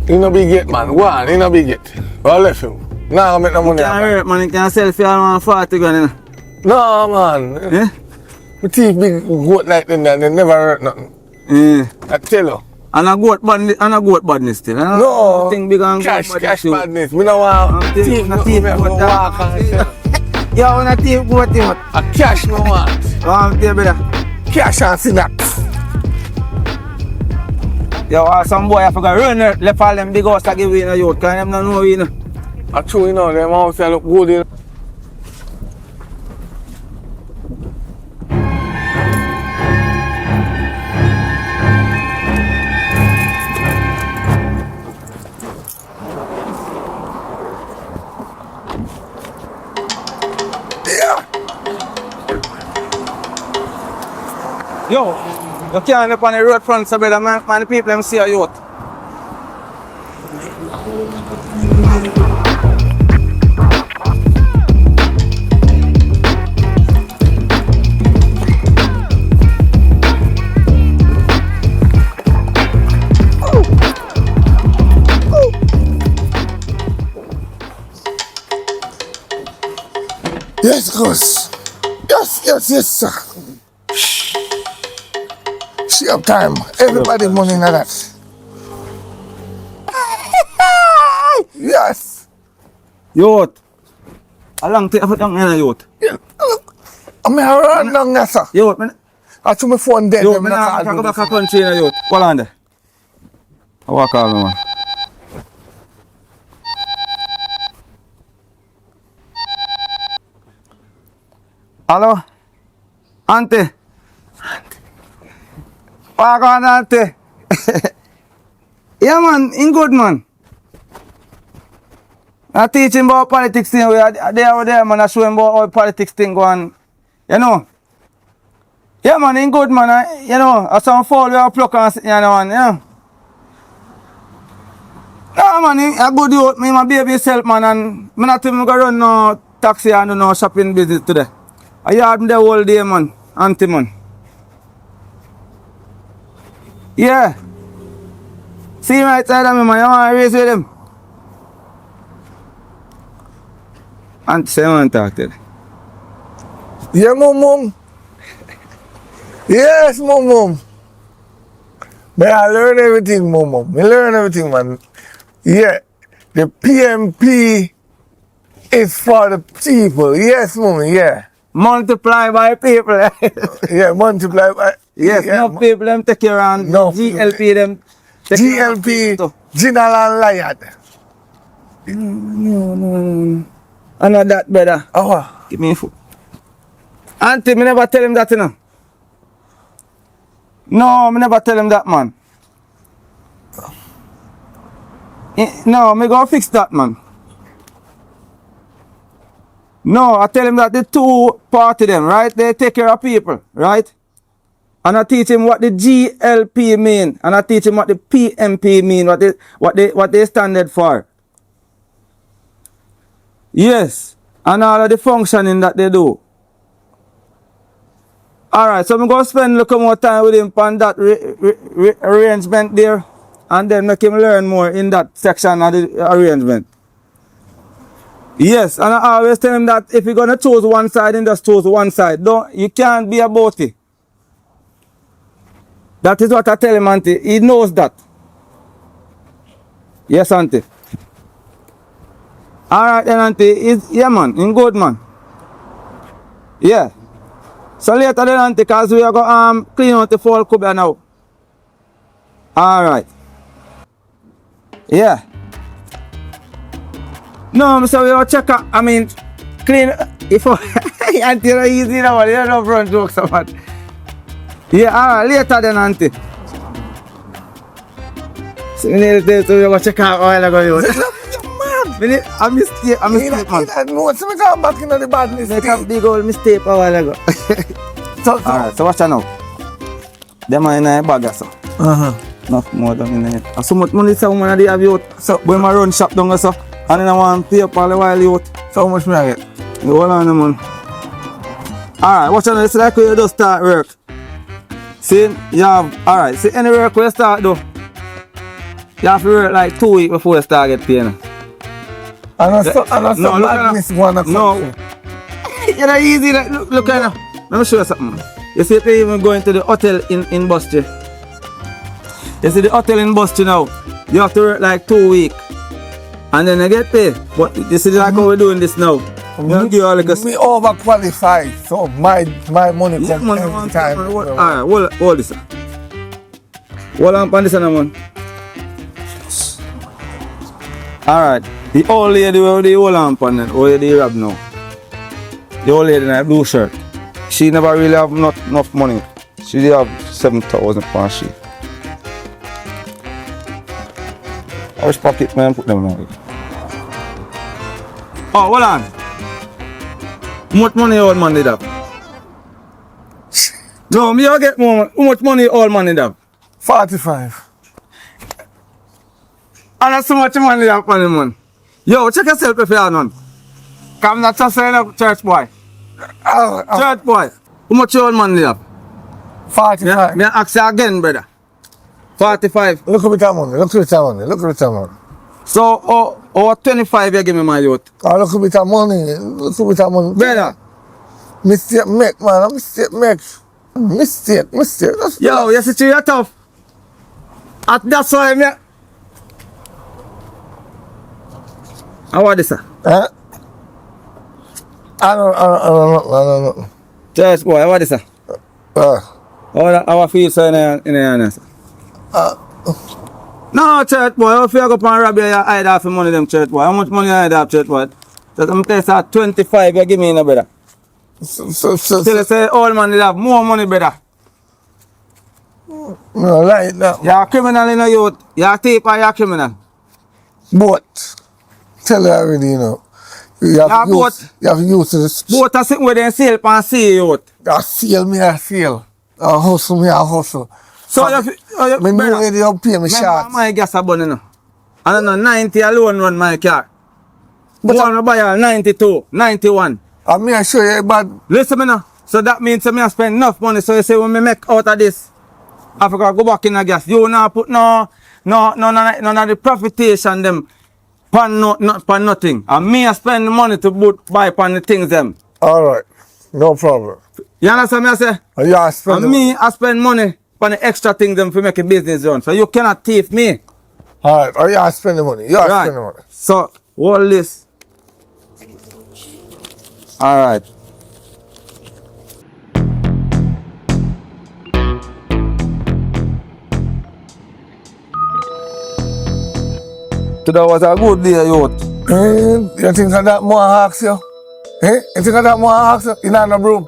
You no big it, man. Go on, you no big it. Well, left him. Now I make no money. Can't hurt, man. You can't sell for all 40 grand, you know? No, man. Eh? My teeth big goat like them, they never hurt nothing. I tell you. And a goat badness still, you know? No. Thing big and Cash goat badness too. badness. Me no want teeth, no teeth, no walk and sell. Yo, when a teeth goat, you want? A cash no want. Want to brother? Cash and snacks. Yo, some boy I forgot run left all them big house to give away in the youth, because them don't know we, you know. I true, you know, them house look good, you know. Yo, you can't up on the road front, so brother, man, the people them see a youth. Yes, Gus. Yes, sir. See up time. Everybody money in that. Yes. Youth. A long time for young youth. Yeah. I'm here run down there, sir. Youth, man. I took my phone dead. Youth, man, I go back to country in the youth. Hold on there. I walk out, man. Hello? Auntie? Walk on, auntie. Yeah, man, in good, man. I teach him about politics thing. We are there, man. I show him about how politics thing go on. You know? Yeah, man, in good, man. You know, I some fall we have pluck and sit, you know, man. You know? Yeah, man, a good youth. Me, my baby self, man. And I'm not even going to run no taxi and do no shopping business today. I yard me the whole day, man. Auntie, man. Yeah. See him right side of me, man. You want to race with him? Auntie, say you want to talk to them. Yeah, mom. Yes, mom. But I learn everything, mom. I learn everything, man. Yeah, the PMP is for the people. Yes, mom, yeah. Multiply by people. Yeah, multiply by... Yes, yeah, no people them take care on. No. GLP them. take care on. GLP, Ginal and Lion. No. I know that, brother. Oh, Give me a foot. Auntie, me never tell him that, you know. No, me never tell him that, man. No, me go fix that, man. No, I tell him that the two party them, right? They take care of people, right? And I teach him what the GLP mean, and I teach him what the PMP mean, what they standard for. Yes, and all of the functioning that they do. Alright, so I'm going to spend a little more time with him on that arrangement there. And then make him learn more in that section of the arrangement. Yes, and I always tell him that if you're going to choose one side, then just choose one side. You can't be about it. That is what I tell him, auntie. He knows that. Yes, auntie. Alright then, auntie. Yeah, man. In good, man. Yeah. So later then, auntie, because we are going to clean out the fall cupboard now. Alright. Yeah. No, so we will check out, clean, if auntie not easy now, you don't know front jokes so much. Yeah, alright, later then, auntie. So we need to go check out a while ago, you. I mistake, man. No, so we come back into the badness. Make a big old mistake a while ago. Alright, so watch out now. Them are in a bag or so. Enough more than in it. And so much money some woman they have youth. So when I run shop down so and then I want to pay up all the while youth. So how much me I get? Hold on man. Alright, watch out, it's like when you just start work. See, you have alright, see any work where you start though. You have to work like 2 weeks before you start get paid. And that's no, madness one o'clock. No. It's not easy, look at it. Let me show you something. You see they even going to the hotel in Boston. You see the hotel in Boston now, you have to work like 2 weeks and then you get paid. But you see like how we're doing this now. Me overqualified, so my money comes every time. Alright, hold this. Hold on this man. Alright, the old lady where they hold on pan that, where they rob now. The old lady in a blue shirt. She never really have enough money. She did have 7,000 pounds she. I wish pocket man put them on. Oh, hold on. How much money old man did have? No, me I get more. How much money old man did have? 45. And that's so much money they have on him, man. Yo, check yourself if you are none. Come not just saying up, church boy. Church boy. How much old man did have? 45. Me ask you again, brother. 45. Look at that money. Look at that money. Look at that money. So, 25 you give me my youth. Oh, look at that money. Look at that money. Brother. Mistake make, man. Mistake make. Mistake. Yo, you see you're tough. That's why me. How about this, sir? I don't know. Church boy, how about this, sir? How I feel so in the sir? No, church boy, if you go up and rob you hide off the money them church boy. How much money you hide off church boy? Just I'm telling you, 25 you give me, no brother. Still say old man they have more money, brother. No, like that. You're a criminal in the youth. You're a thief or you're a criminal. But tell you already, you know. You have used to this. Both are sitting with them sale and see youth. I feel. I hustle. So you me know you don't pay me short. My gas a burn now. I don't know, 90 alone run my car. But I buy 92, 91. I mean, I show you bad. Listen me now. So that means me I spend enough money. So you say when me make out of this, I forgot go back in the gas. You now put none of the profitation them pan nothing. And me I spend the money to buy pan the things them. Alright, no problem. You understand me I say? Yeah, I spend and me I spend money on the extra things them to make a business run. So you cannot thief me. Alright, I spend the money. Spend the money. So all this. Alright. Today was a good day, youth. You think of that more ask you? You think of that more ask you? You know the broom?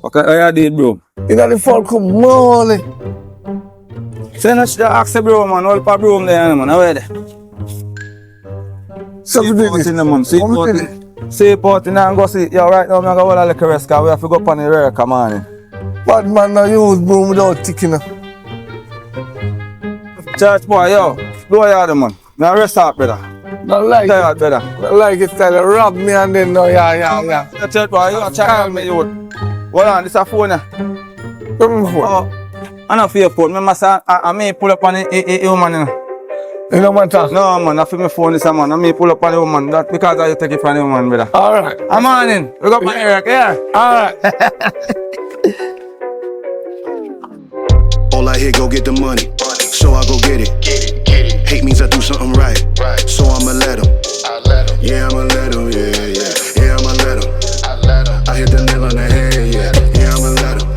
Okay, I did, bro. You know the folk come molly. Say no shit, ask the bro, man. All pa broom there, man. How are they? So we did it. Man. See party now and go see. Yo, right now I'm going to go all the rest because we have to go up on the rear, come on. Bad man no use broom without ticking. Church boy, yo. Go ahead, man. Now rest up, brother. Not like it. Brother. Not like it, style. Rob me and then no, yeah. Church boy, you a child me, youth. Hold on, this a phone. Oh, I don't feel your phone. Remember, sir, I may pull up on the woman. You know man talk? No, man, I feel my phone this man. I may pull up on the woman. That's because I take it from the woman, brother. Alright. I'm on in. We go back here, yeah? Alright. All I hear, go get the money. So I go get it. Hate means I do something right. So I'ma let him. Yeah, I'ma let him. Yeah, I'ma let him. I hit the nail on the head. Yeah, I'ma let him.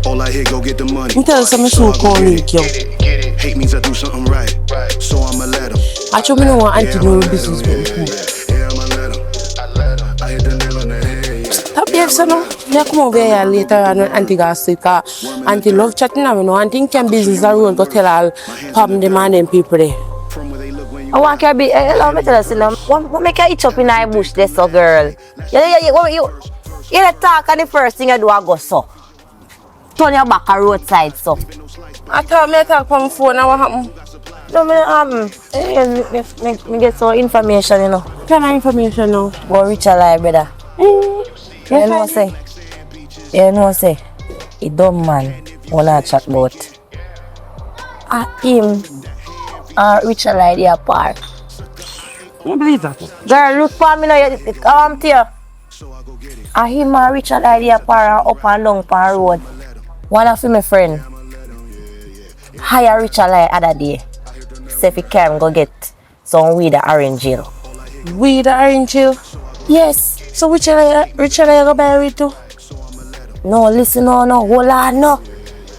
All I hear, go get the money. Me tell some So I so go call get you. it. Hate means I do something right. So I'ma let him. I told me no one auntie no business with me. Yeah, I'ma let him. I hit the nail on the head. Stop there, son. Me come over here later and auntie got sick. Auntie love chatting now, you know. Auntie can business the road go tell all pam them and them people there. I want to be. Let me tell you, now. What make you itch up in the bush, there, so girl? You talk and the first thing you do, I go so. Turn your back on roadside, so. I thought me talk from phone. Now what happened? No, me get some information, you know. What kind of information now? Go Richard Lie, brother. You know say, he dumb man wanna chat about. Him Richard Lie there park. I believe that. Girl, look for me now, come here. Him Richard Lie there park up and down pan road. One of my friend hire Richard Lie other day. Say if he can go get some weed at Orange Hill. Weed at Orange Hill? Yes. So Richard Lie go buy weed too? No, listen, no. Hold on, no.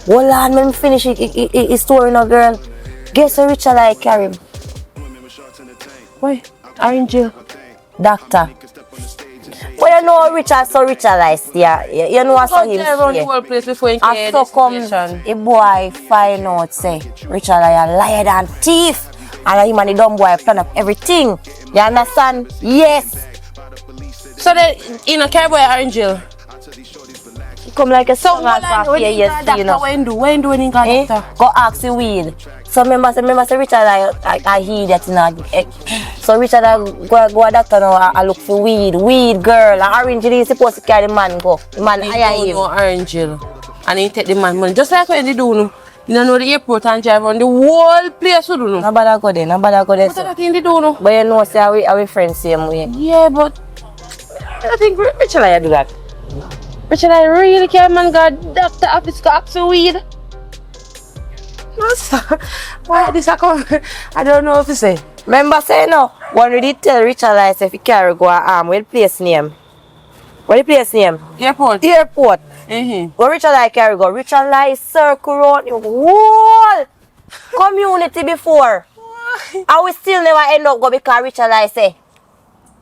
Hold on, let me finish his story, no, girl. Guess what Richard Lie carry him? Why? Orange Hill? Doctor. Well, you know Richard Lie, yeah. You know what's him around the whole place before he and so come a boy find out, say, Richard Lie a liar and thief. And him and the dumb boy plan up everything. You understand? Yes. So then, you know, carry boy Orange Hill? Come like a song when he got doctor? Go ask the weed. So remember say Richard I hear that so Richard go a doctor now I look for weed girl and Orange Hill is supposed to carry the man go. The man hire him. Orange Hill. And he take the man money. Just like when they do no. You don't know the airport and drive around the whole place you do no. Nobody go there. What that thing they do no? But you know say our friends same way. Yeah, but I think Richard I do that. Richard, I really can't man got doctor office got for weed. Why this I come? I don't know what to say. Remember say no. One we did tell Richard Lie say if he carry go where the place name? What the place name? Airport. Where Richard Lie carry go? Richard Lie circle round the whole community before. And we still never end up go because Richard Lie say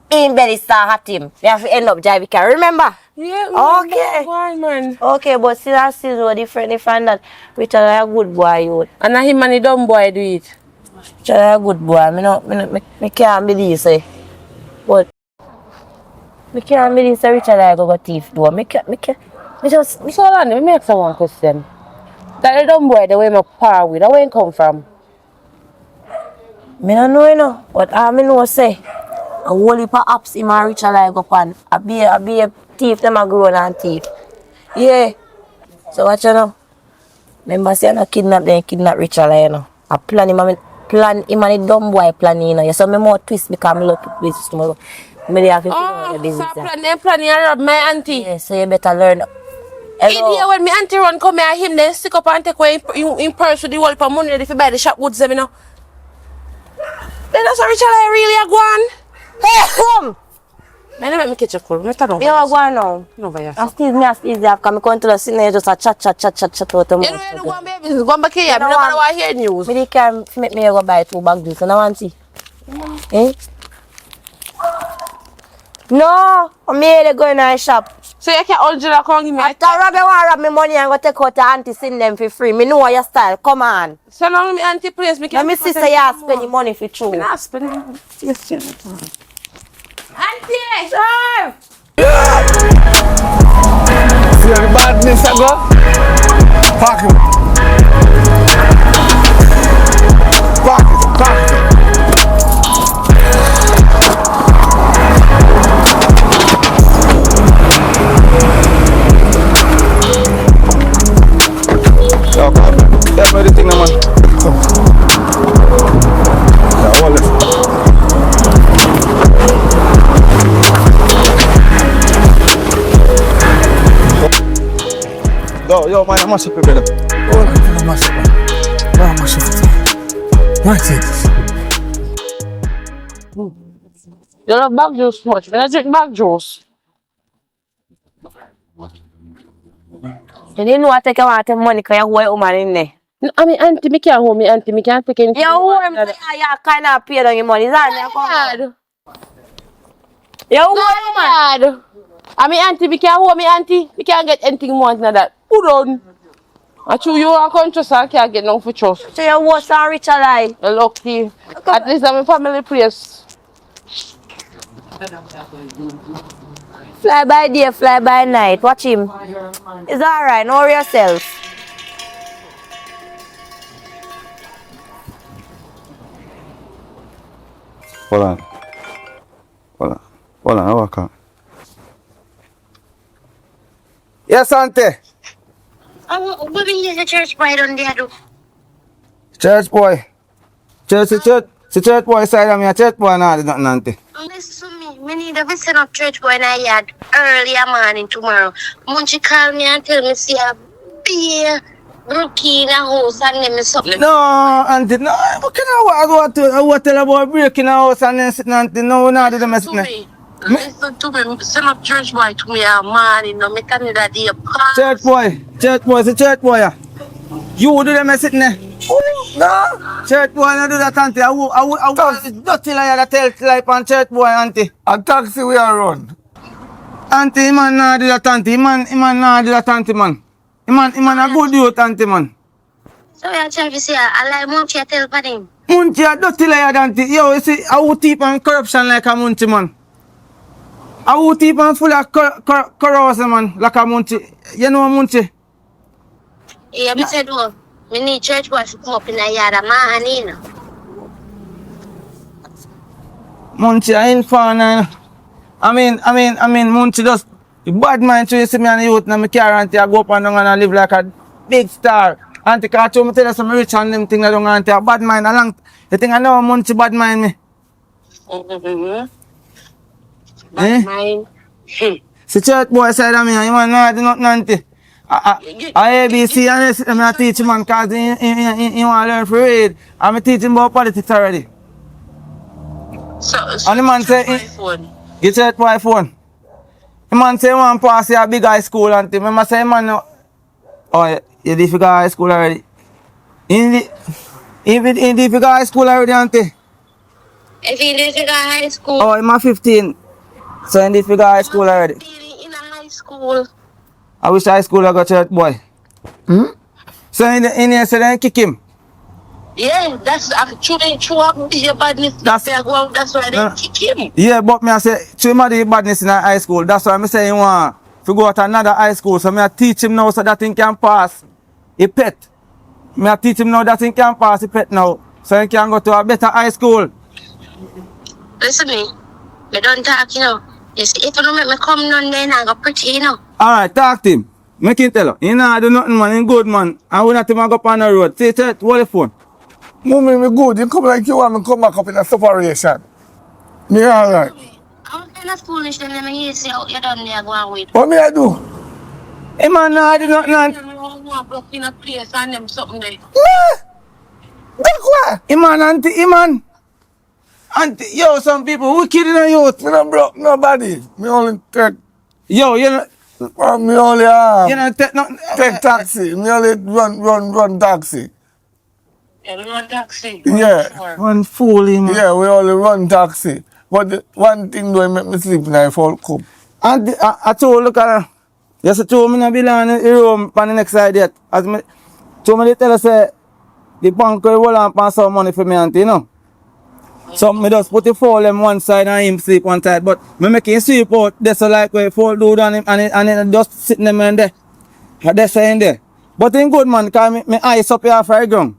in belly star at him. We have to end up driving car. Remember? Yeah. Okay. Why, man? Okay, but still different that Richard Lie a good boy, you. And now him and the dumb boy do it. Richard Lie a good boy. Me can't believe say. But me can't believe say Richard Lie go thief do. Me just So hold on, let me ask you one question. That the dumb boy the way my par with, where he come from? Me don't know, you know. But me know say a whole heap of apps him and Richard Lie go pan. I be a thief, them a grown and thief. Yeah. So watch you know. Remember say I no kidnap Richard Lie, you know. I plan him and the dumb boy plan, you know. You saw me more twist because I love business tomorrow. Me dey have to figure the business. So plan and rob my auntie. Yeah, so you better learn. Idiot, when my auntie run come here, him then stick up and take away in purse with the whole of money if you buy the shop goods them, you know. Then that's how Richard Lie really a go on. Hey, come! Man, let me catch a call. You are going now. No, but I still have come to the scene just a chat out of you know, go on baby, go on back here. I don't want to hear news. Me can make me go buy 2 bags juice and I want to see. Eh? No, I'm here going to the shop. So you can't hold you like give me. After rob me money and go take out the auntie send them for free. Me know your style. Come on. So now me auntie place me let me see say you spend the money for true. I spend it. Yes, auntie! Sir! See the badness I go? Park him. Park it. Yo, man, I mash up your brother. Hold on, I'm mash up. I'm mash up. Right it. You love bag juice much. When I drink bag juice. You didn't know I take out money because you hold your woman in there. I mean, auntie, me can't hold me auntie. Me can't take anything. You hold him, you kind of pay down your money. Is that God. you hold your man. God. I mean, auntie, me can't hold me auntie. Me can't get anything more than that. Who done? I chew you are conscious and can't get no for trust. So you watch and rich alive. You're lucky. At least I'm a family place. Fly by day, fly by night. Watch him. It's alright, know yourself. Hold on. I walk on. Yes, auntie. What is the church boy on there do? Church boy. Church boy side of me, a church boy now, there's nothing, auntie. Listen to me. We need to visit up church boy in our yard early morning tomorrow. Munchie call me and tell me see a beer rookie in the house and name me something. No, auntie, no. What can I go tell about breaking the house and then sitting, auntie? No, we're not doing Listen to me. Listen to me. Send up church boy to me a morning. No, me can do that day. Church boy, it's a church boy. Yeah. You do them sitting there. No. Church boy, no do that, auntie. I would dirty liar that tell like on church boy, auntie. A taxi we are run. Auntie, man, nah do that, auntie. Man, nah do that, auntie, man. Man, a good youth, auntie, man. So you're trying to say I like Munchie tell for him. Munchie a dirty liar, auntie. Yo, you see, I would keep on corruption like a Munchie, man. I would keep on full of corruption, man, like a Munchie. You know Munchie? Yeah, me said, well, me need church boy to come up in the yard of man, you know. Munchie, I ain't fun, I mean, Munchie just, the bad mind to you see me and the youth in my car, auntie, I go up and down and live like a big star. Auntie, because I tell you some rich and them things, auntie, a bad mind along. You think I know Munchie bad mind me? Bad mind. See church boy side of me, you man not do nothing, auntie. I ABC and I teach him, man, because he want to learn to read. And I teach him about politics already. So And the man say, get church boy phone. The man say, he want to pass a big high school, auntie. Remember say, man, no. Oh, you did figure high school already? In the figure high school already, auntie? If he did figure high school. Oh, I'm 15. So in the figure high school already? In a high school. I wish high school I got church boy. So in here, so then kick him. Yeah, that's actually true of the badness. That's why they kick him. Yeah, but me I say, true my the badness in high school. That's why I say he want to go to another high school. So me I teach him now so that he can pass a pet. Me I teach him now that he can pass a pet now. So he can go to a better high school. Listen me. Me don't talk, you know. You see, if you don't make me come down there, I go pretty, you know. Alright, talk to him. Make him tell her. He not do nothing, man. He good, man. I will not him go up on the road. Say, hold the phone. Mommy, me good. You come like you want me come back up in a separation. Me alright. I'm kind of foolish, then let me hear say you done there go and wait. What me I do? Hey, man, nah, I do nothing. I'm in a place and them something there. That's why. Hey, man, auntie, hey, man. Auntie, yo, some people wicked in the youth. Me not broke nobody. Me only take. Yo, you know. Me only You know, take taxi. Me only run taxi. You run taxi? Yeah. One fool, man. Yeah, we only run taxi. But the one thing do make me sleep in a full cup. And I told look at her. Yes, I told me not be in the room on the next side yet. As me told me they tell us the bank will roll and pass some money for me, auntie, you know. So me just put the fall on one side and him sleep one side. But me make him sleep out. That's like where fall dude on him and it just sitting them in there. That's in there. But in good man, because me eyes up here for the ground.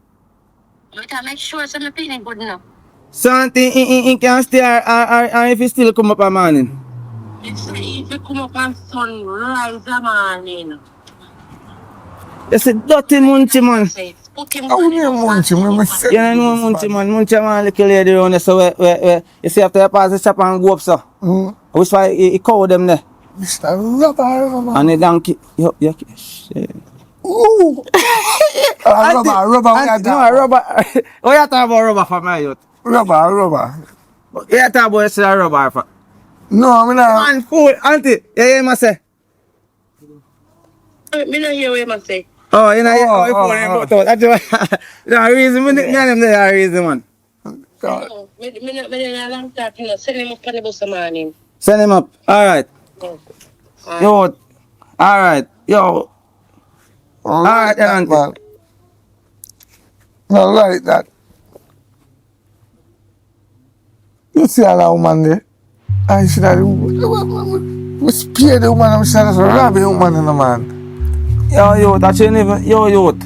But I make sure so my feeling good enough. So auntie, he can stay or if he still come up a morning. It's if you come up and sunrise a morning. That's a dirty Munchie, man. How you name Munchie? You don't know Munchie, man. Munchie, man, little lady around there. So where you see after you pass the shop and go up, so. I wish why he cow them there. Mr. Rubber, man. And the donkey. Shit. Ooh. Rubber. Rubber. Oh, you talk about rubber for my youth. Rubber. You talk about you say rubber for. No, I mean, Man, fool, auntie. You hear me say? Me not hear what you say. Oh, you know, that's the reason, the reason, man. No, me not long talk, you know. Send him up on the bus morning. Send him up. Alright. Yo. Alright. Yo. Alright, auntie. man. Not like that. You see a woman there? I should have. We spare the woman, I'm saying, rob the woman in the man. Yo, youth, that's even. Yo, youth.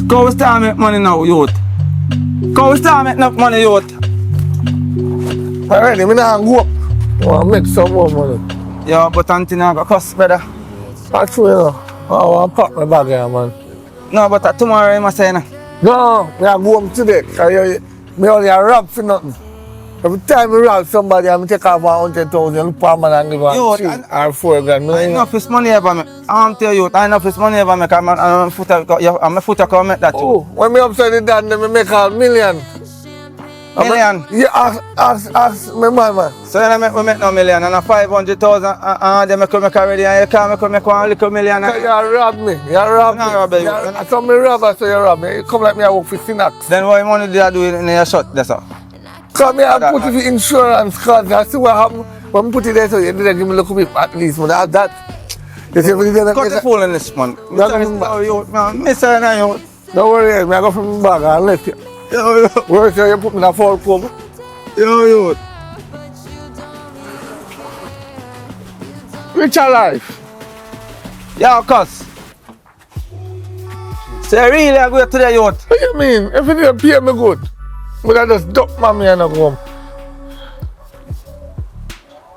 Go we start make money now, youth. Go we start make enough money, youth. Already, me not go up. I want to make some more money. Yo, but auntie now got cost, brother. That's true, you know. I want to pack my bag here, man. No, but tomorrow you must say no. No, I go home today. I only rob for nothing. Every time I rob somebody, I take off 100,000, look for a man and give him 3 or 4 grand. I know if it's money ever make. I'm tell you, I know if it's money ever make. I'm a foot come make that too. Oh, when me upside the dad, then me make a million. Million? Yeah, ask my mama. So we make no million and a 500,000 they make already and you can't make one little million. You rob me. You rob me. So me robber, so you rob me. You come like me, I work for Synax. Then what money did I do in your shot? That's all. Come here, I put it for insurance cause I see what happen. When I put it there, so you didn't give me a little bit at least. But that. You see, cut the fool in this man. Don't worry, I go from the bag and left you. Where so you put me in a fall club? Yo. Rich alive. Yo, cuz. So really I go to the youth? What do you mean? If you didn't pay me good, would I just duck mommy and I go home?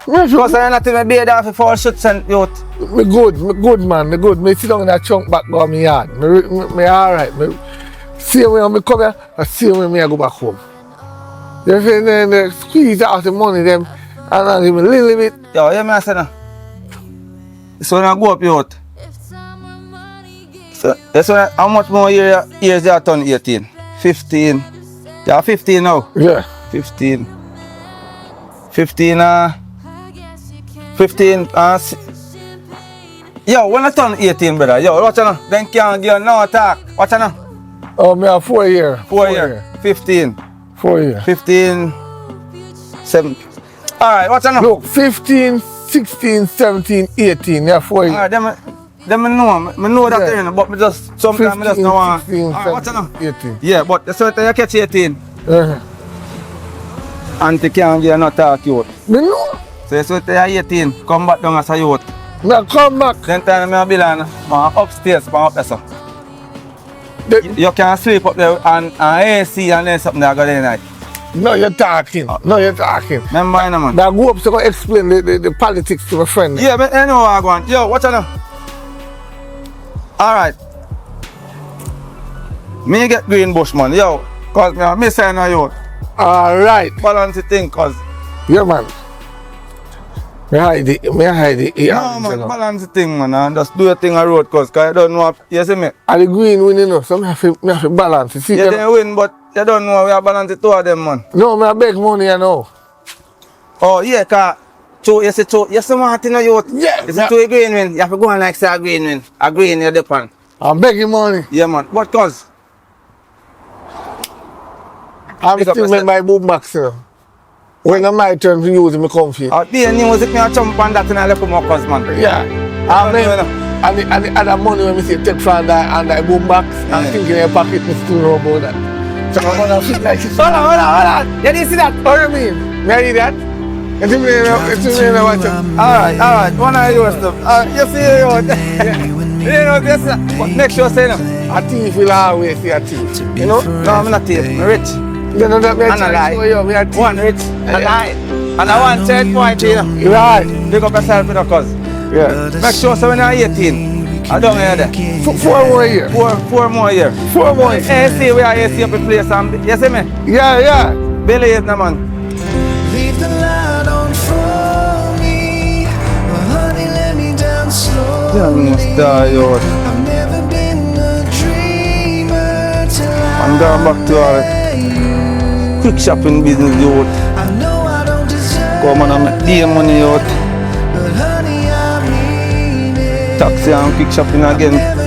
Because I'm not even beard off for shoots and youth. Me good man, me good. Me sit down in a chunk back by me yard. Me alright. See when I come here, I see when I go back home. You see, then they squeeze out the money them and I give me a little bit. Yo, hear me I say now. So when I go up youth. So that's when how much more years you have turned 18? 15. You are 15 now? Yeah. 15. 15 yo, when I turn 18, brother, yo, watch now. Then can't give no attack. Watch now. Oh, me have 4 years. 4 years. 15. 4 years. 15. 7. Alright, watch now. Look, 15, 16, 17, 18. Yeah, 4 years. Alright, them I know that yeah. But me just sometimes 15, I just don't want. 16, alright, watch now. 18. Yeah, but the certain you catch 18. Auntie can't give no talk youth. Me know. So you say you're 18, come back down as a youth. Now come back. Then time I bill and upstairs, up there so. You can sleep up there and AC and then something that go there night. No, you're talking. No, you're talking. Remember, man. Now go up to go explain the politics to my friend. Yeah, but I know what I want. Yo, watch out now. Alright. Me get green bush, man. Yo, cause me say no youth. Alright. Balance the thing, cause. Yeah, man. Me hide it. No, man, balance the thing, man. And just do a thing on road, cause I don't know. You see me? And the green win, you know, so I have to balance. You see, yeah, they win, but you don't know we are balance the two of them, man. No, I beg money, you know. Oh, yeah, cause you see Martin, youth. Yeah. You see two green win. You have to go on like say a green win. A green, you're depend. I'm begging money. Yeah, man. What cause? I'm still with my boom box, you know. When it's my turn to use it, I come for it. Oh, the music, I jump on that and I look more cause, man. Yeah. And the other money when I see take from that and that boom box, I'm thinking in your pocket, I still know about that. So I'm going to feel like it's... Hold on. You didn't see that? What do you mean? May I read that? It's me, you know what? Alright. One of your stuff. You see, you know, this, but make sure say no. A thief will always see a thief. You know? No, I'm not thief. I'm rich. You know that and a lie. One rich, a lie. And I want third point, you know. Right. Pick up yourself with a cause. Yeah. Make sure so when you're 18, I don't hear that. 4 more years. 4 more years. 4 more years. AC, we are AC up in place. And, you see me? Yeah. Believe no, man. Leave the light on for me. Oh, honey, let me down slowly. You must die, yo. I've never I'm going back to all quick shopping business youth. Come on and make the money out. Taxi and quick shopping again.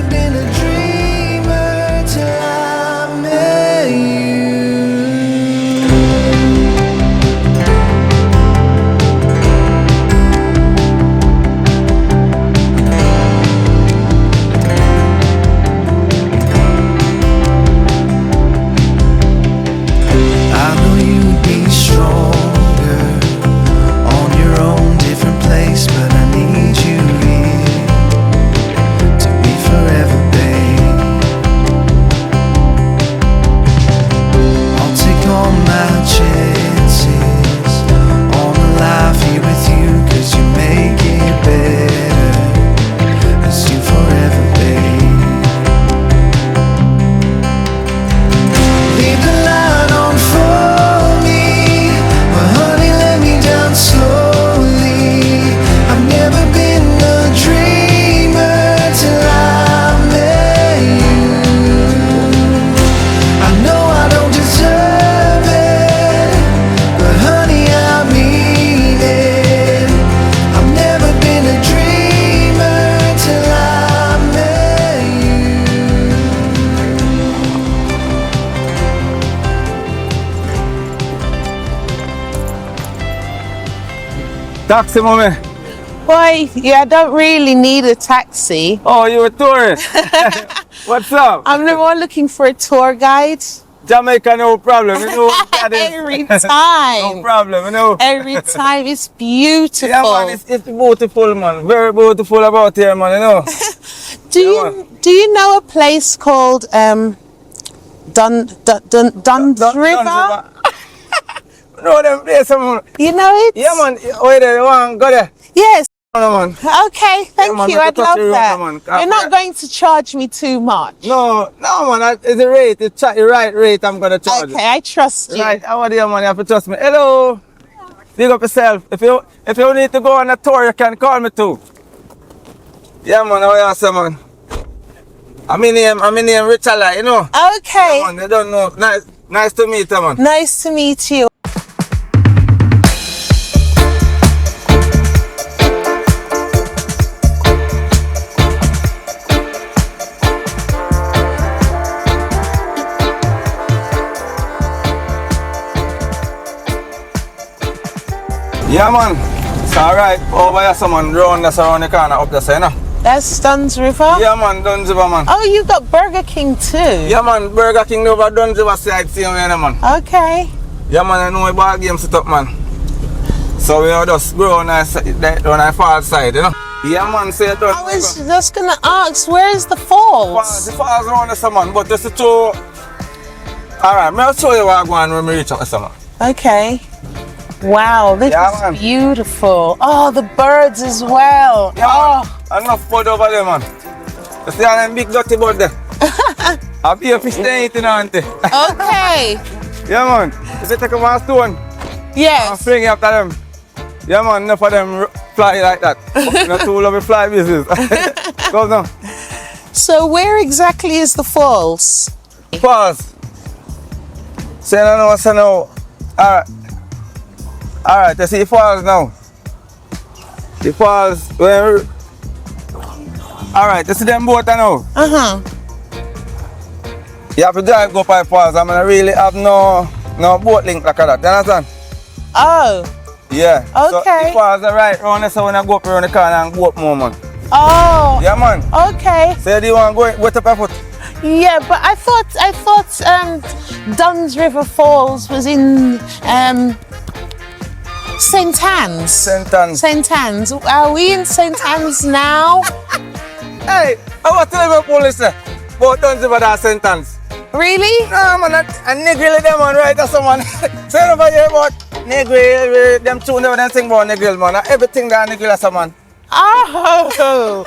Taxi, mommy. Boy, yeah, I don't really need a taxi. Oh, you're a tourist. What's up? I'm the one looking for a tour guide. Jamaica, no problem. You know, Every time. No problem, you know. Every time. It's beautiful. Yeah, man, it's beautiful, man. Very beautiful about here, man, you know. Do you know a place called Duns River? No, them place, man. You know it? Yeah, man. Wait there, you want go there? Yes. No, man. Okay, thank man, you. I'd love that. Man. You're not going to charge me too much. No, man. It's the rate. It's the right rate I'm going to charge. Okay, I trust you. Right, how are you, man? You have to trust me. Hello. Big up yourself. If you need to go on a tour, you can call me too. Yeah, man. How are you, man? I'm in name Richard, you know. Okay. Yeah, man. You don't know. Nice to meet you, man. Nice to meet you. Yeah, man. It's alright. Over here, someone round that's around the corner up there, you know. That's Duns River? Yeah, man. Duns River, man. Oh, you got Burger King too? Yeah, man. Burger King over Duns River side, same way, man. Okay. Yeah, man. I know a ball game set up, man. So we are just go on the far side, you know. Yeah, man. Say it done. I was just gonna ask, where is the falls? The falls around the man, but there's the two. Alright, I'll show you where I'm going when we reach out the summer. Okay. Wow, this is beautiful. Oh, the birds as well. Yeah, enough bird over there, man. You see all them big dirty bird there? I'll be a fish there eating, auntie. Okay. Yeah, man. If you take a one stone, yes, and fling it after them. Yeah, man, enough of them fly like that. But not too love fly business. Go now. So where exactly is the falls? Falls. Say no, no, say no. Alright, you see the falls now. The falls where. Alright, you see them boat now. You have to drive go by falls. I mean, I really have no boat link like that. You understand? Oh. Yeah. Okay. So the falls are right around there, so when I go up around the corner and go up more, man. Oh. Yeah, man. Okay. So do you want to go up your foot? Yeah, but I thought Duns River Falls was in St. Anne's. St. Anne's. St. Anne's. Are we in St. Anne's now? Hey, I was telling the police about Duns River that St. Anne's. Really? No, man, I niggle them, man, right? That's someone. Say over here about niggle, them two never them sing about niggle, man. Everything that niggle is someone. Oh!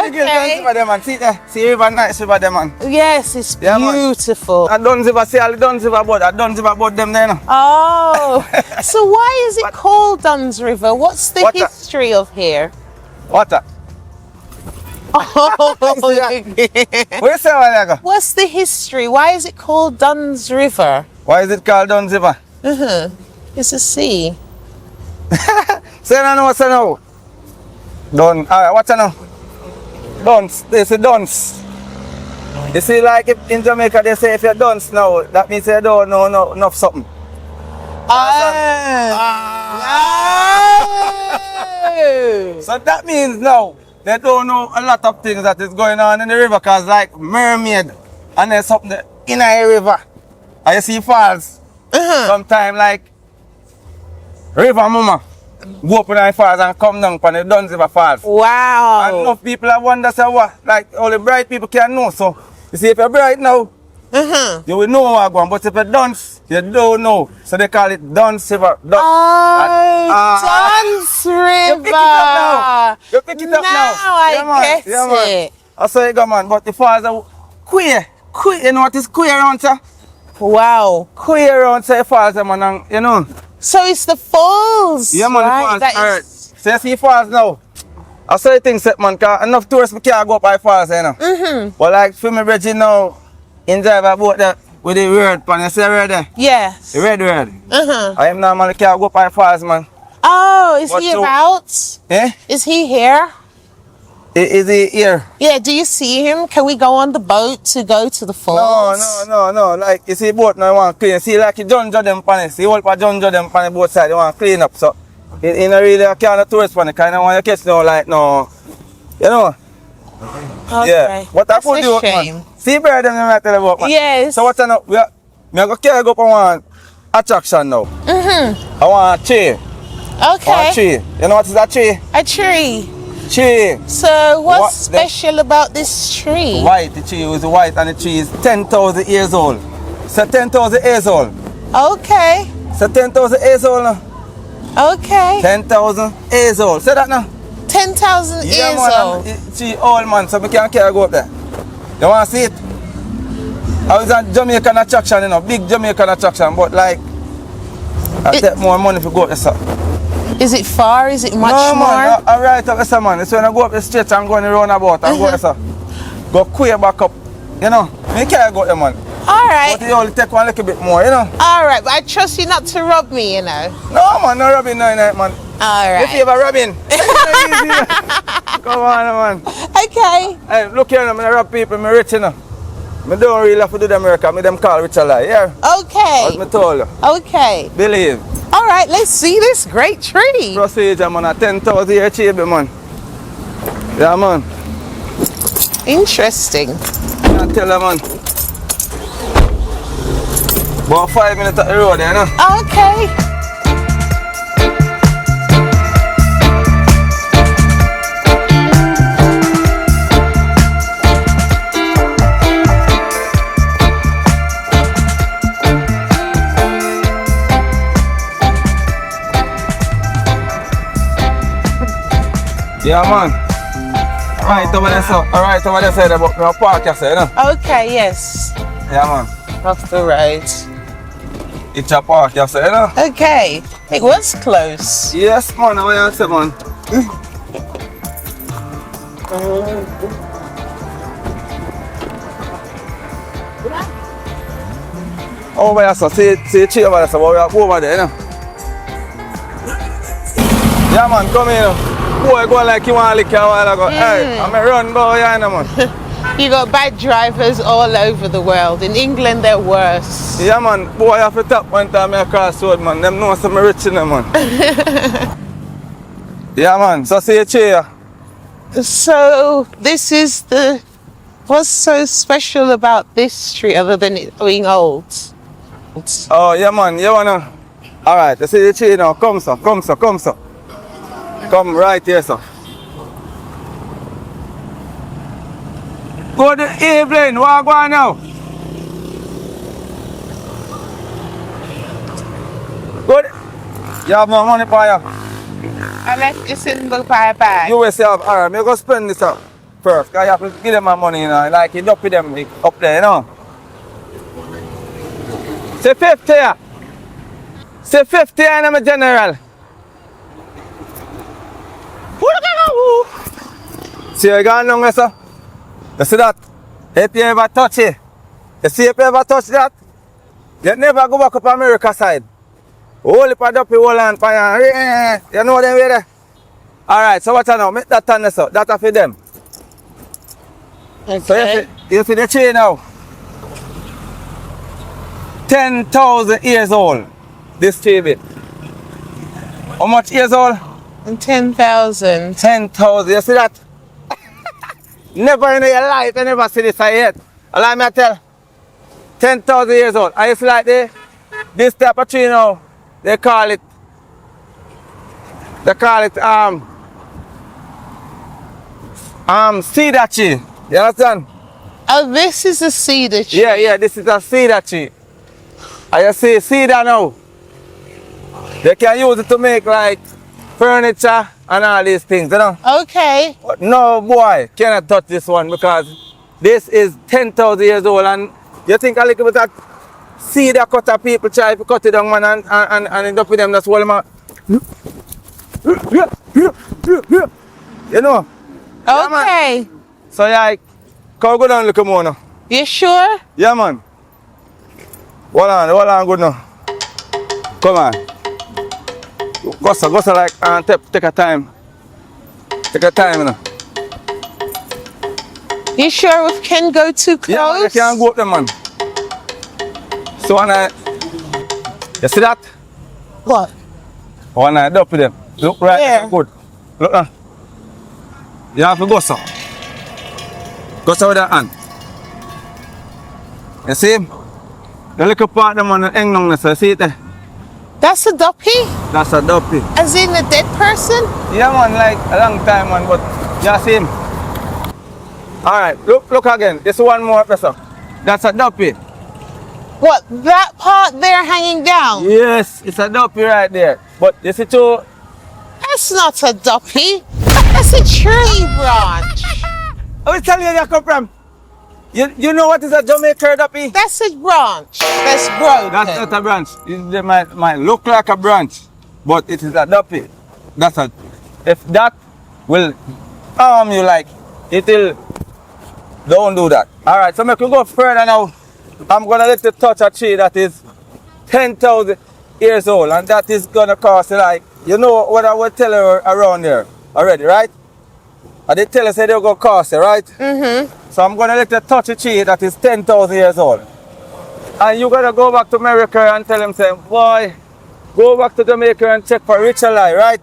Okay. See river nice river there, man. Yes, it's beautiful. I Duns River, see all the Duns River boat. I Duns River boat them there, no? Oh, so why is it called Duns River? What's the history of here? Water. Oh, What you say, Walaga? what's the history? Why is it called Dunn's River? Why is it called Duns River? It's a sea. Say no, what's now? Dun. Alright, what's now? Duns. This is Duns. You see, like if in Jamaica they say if you're Duns now, that means you don't know enough something. So that means now they don't know a lot of things that is going on in the river, cause like mermaid and there's something in a river. And you see falls. Sometimes like river mama go up in the falls and come down from the Duns River Falls. Wow. And enough people have wondered say what, like only bright people can know. So you see if you're bright now, you will know what going, but if you're dunce, you don't know. So they call it Duns River. Duns River. You pick it up now. I get it. I saw you go, man, but the falls are queer. Queer, you know what is queer around here? Wow. Queer around say falls, man, and, you know. So it's the falls. Yeah, man, right? the falls hurt. So you see falls now. I saw you think, man, cause enough tourists can't go up by falls, you know. But like, for me, Reggie now, in drive a boat that with the word, pan, you see the word there? Yes. The red word. I am normally can't go up by falls, man. Oh, is But he so- about? Eh? Is he here? Is he here? Yeah, do you see him? Can we go on the boat to go to the falls? No. Like, you see boat now, you want clean. See, like, you junjo them pan it. See, all for junjo them pan the both side, you want clean up. So, in a really, I can't tourist pan it, kind of want you catch no, like, no, you know. Okay. Yeah. What That's I could do, a shame. man. See, bird them, I tell you about, man. Yes. So, what I know, me go carry go up on one attraction now. I want a tree. I want a Okay. tree. You know what is a tree? A tree. Tree. So what's What the- special about this tree? White, the tree is white and the tree is 10,000 years old. So 10,000 years old. Okay. So 10,000 years old now. Okay. 10,000 years old. Say that now. 10,000 years man, old. Tree old man, so we can't carry go up there. You want to see it? I was at Jamaican attraction, you know, big Jamaican attraction, but like, I take more money to go up there, sir. Is it far? Is it much No, more? man, I right up there, sir, man. It's when I go up the street and go in the roundabout and go there, sir. Go queer back up, you know. Me can't go there, man. All right. But you only take one little bit more, you know. All right, but I trust you not to rob me, you know. No, man, no rubbing, no, man. All If you right. ever rubbing, come on, man. Okay. Hey, look here, man, I rob people, me rich, you know. Me don't really have to do the America, me them call rich a lie, yeah? Okay. As me told you. Okay. Believe. All right, let's see this great tree. Procedure, man, a 10,000 year tree, man. Yeah, man. Interesting. I tell you, man. About 5 minutes at the road, you know. Okay. Yeah, man. Right over there, sir. Right over there, sir. But me park you, sir, you know. Okay, yes. Yeah, man. Off the road. It's a park, you, sir, you know. Okay. It was close. Yes, man. What you say, man? Over there, sir. See the tree over there, sir. But we are over there, you know. Yeah, man. Come here, you know. Boy, go like you want to lick a while ago. Hey, I'm a run boy, you know, man. You got bad drivers all over the world. In England, they're worse. Yeah, man. Boy, I have to tap one time I cross road, man. Them know some rich in them, man. Yeah, man. So see you chair. So this is the... What's so special about this tree other than it being old? Oh, yeah, man. You wanna... Alright, you see the chair now. Come, sir. Come, sir. Come, sir. Come right here, sir. Good evening. What go on now? Good. You have my money for you. I left this in the bag. You will say, alright, me go spend this up first. Cause you have to give them my money, you know. Like, you dump with them up there, you know. Say 50 here. Say 50 here, I'm a general. See you gone down there, sir? You see that? If you ever touch it, you see if you ever touch that, you never go back up America side. Hold it up your whole hand, you know them way there? Alright, so watch out now, make that turn this up. That's for them. Okay. So you see the tree now? 10,000 years old. This tree bit. How much years old? 10,000. 10,000. You see that? Never in your life you never see this yet. Allow me to tell. 10,000 years old. And you see like this type of tree now, they call it cedar tree. You understand? Oh, this is a cedar tree. Yeah, this is a cedar tree. And you see cedar now, they can use it to make like furniture and all these things, you know? Okay. But no boy cannot touch this one because this is 10,000 years old and you think a little bit of cedar cutter people try to cut it down man and end up with them, that's all them you know? Okay. Yeah, so yeah, come go down look more now. You sure? Yeah man. Hold on good now. Come on. Go so like take a time. Take a time now. You sure we can go too close? Yeah, man, you can't go up there, man. So when you see that? What? When I do up with them, look right, Where? good. Look now. You have to go so. Go so with that hand. You see him? The little part them on the hang long, so you see it there? That's a duppy? That's a duppy. As in a dead person? Yeah man, like a long time man, but you see him. Alright, look again. This one more person. That's a duppy. What, that part there hanging down? Yes, it's a duppy right there. But you see too. That's not a duppy. That's a tree branch. I will tell you where you come from. You know what is a Jamaican duppy? That's a branch. That's broken. That's not a branch. It might look like a branch, but it is a duppy. If that will harm you like, it will. Don't do that. Alright, so make you go further now. I'm gonna let you touch a tree that is 10,000 years old, and that is gonna cost like, you know what I will tell you around there already, right? And they tell us they're gonna cost you, right? Mm-hmm. So I'm gonna let you touch a tree that is 10,000 years old. And you gotta go back to America and tell them, say, boy, go back to Jamaica and check for Rich Alive, right?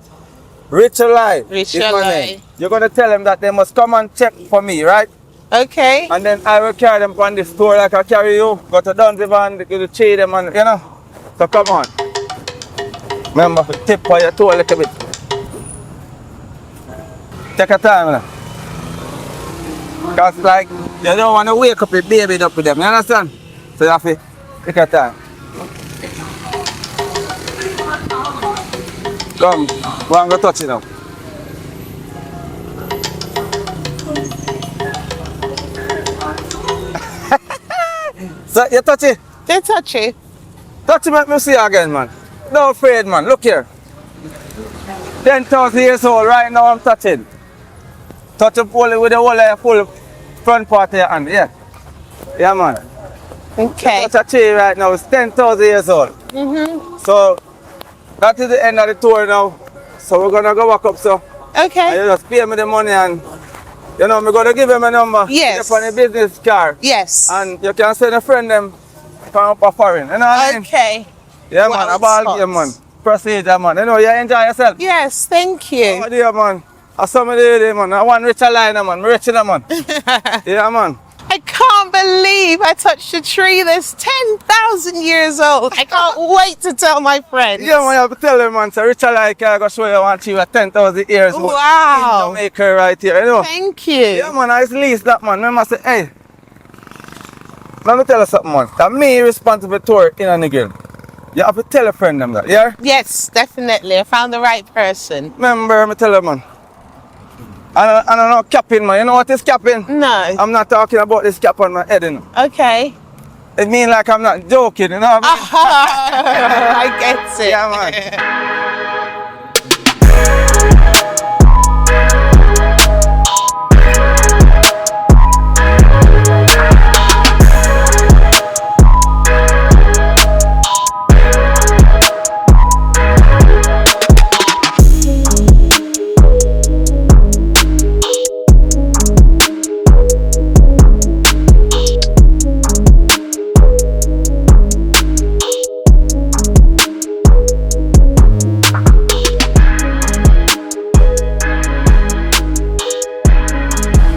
Rich Alive. Rich is my Alive. name. You're gonna tell them that they must come and check for me, right? Okay. And then I will carry them on the store like I carry you. Go to Dunsey Van, to cheat them and, you know. So come on. Remember to tip for your toe a little bit. Take your time now. Because like, you don't want to wake up the baby up with them, you understand? So you have to take your time. Come, go and go touch it now. So you touch it? They touch it. Touch it, make me see you again, man. Don't afraid, man. Look here. 10,000 years old, right now I'm touching. Touch up only with the whole full front part of your hand, yeah. Yeah, man. Okay. Touch a tree right now, it's 10,000 years old. Mm-hmm. So, that is the end of the tour now. So we're gonna go back up, so. Okay. And you just pay me the money and, you know, I'm gonna give him a number. Yes. On a business car. Yes. And you can send a friend them from up a foreign. You know what I mean? Okay. Yeah, Well, man, a ball game, man. Procedure, man. You know, you enjoy yourself. Yes, thank you. Oh, dear, man. I saw me there, man. I want rich line, man. Rich, man. Yeah, man. I can't believe I touched a tree that's 10,000 years old. I can't wait to tell my friends. Yeah, man, you have to tell them, man. So rich line, I go show you one tree with 10,000 years old. Wow. In Jamaica right here, you know. Thank you. Yeah, man, I least that, man. Remember, say, hey. Let me tell you something, man. That me responsible tour in a nigga. You have to tell a friend them that, yeah? Yes, definitely. I found the right person. Remember, me tell you, man. I don't know capping, man. You know what is capping? No. I'm not talking about this cap on my head, you know. Okay. It mean like I'm not joking, you know what I mean? I get it. Yeah, man.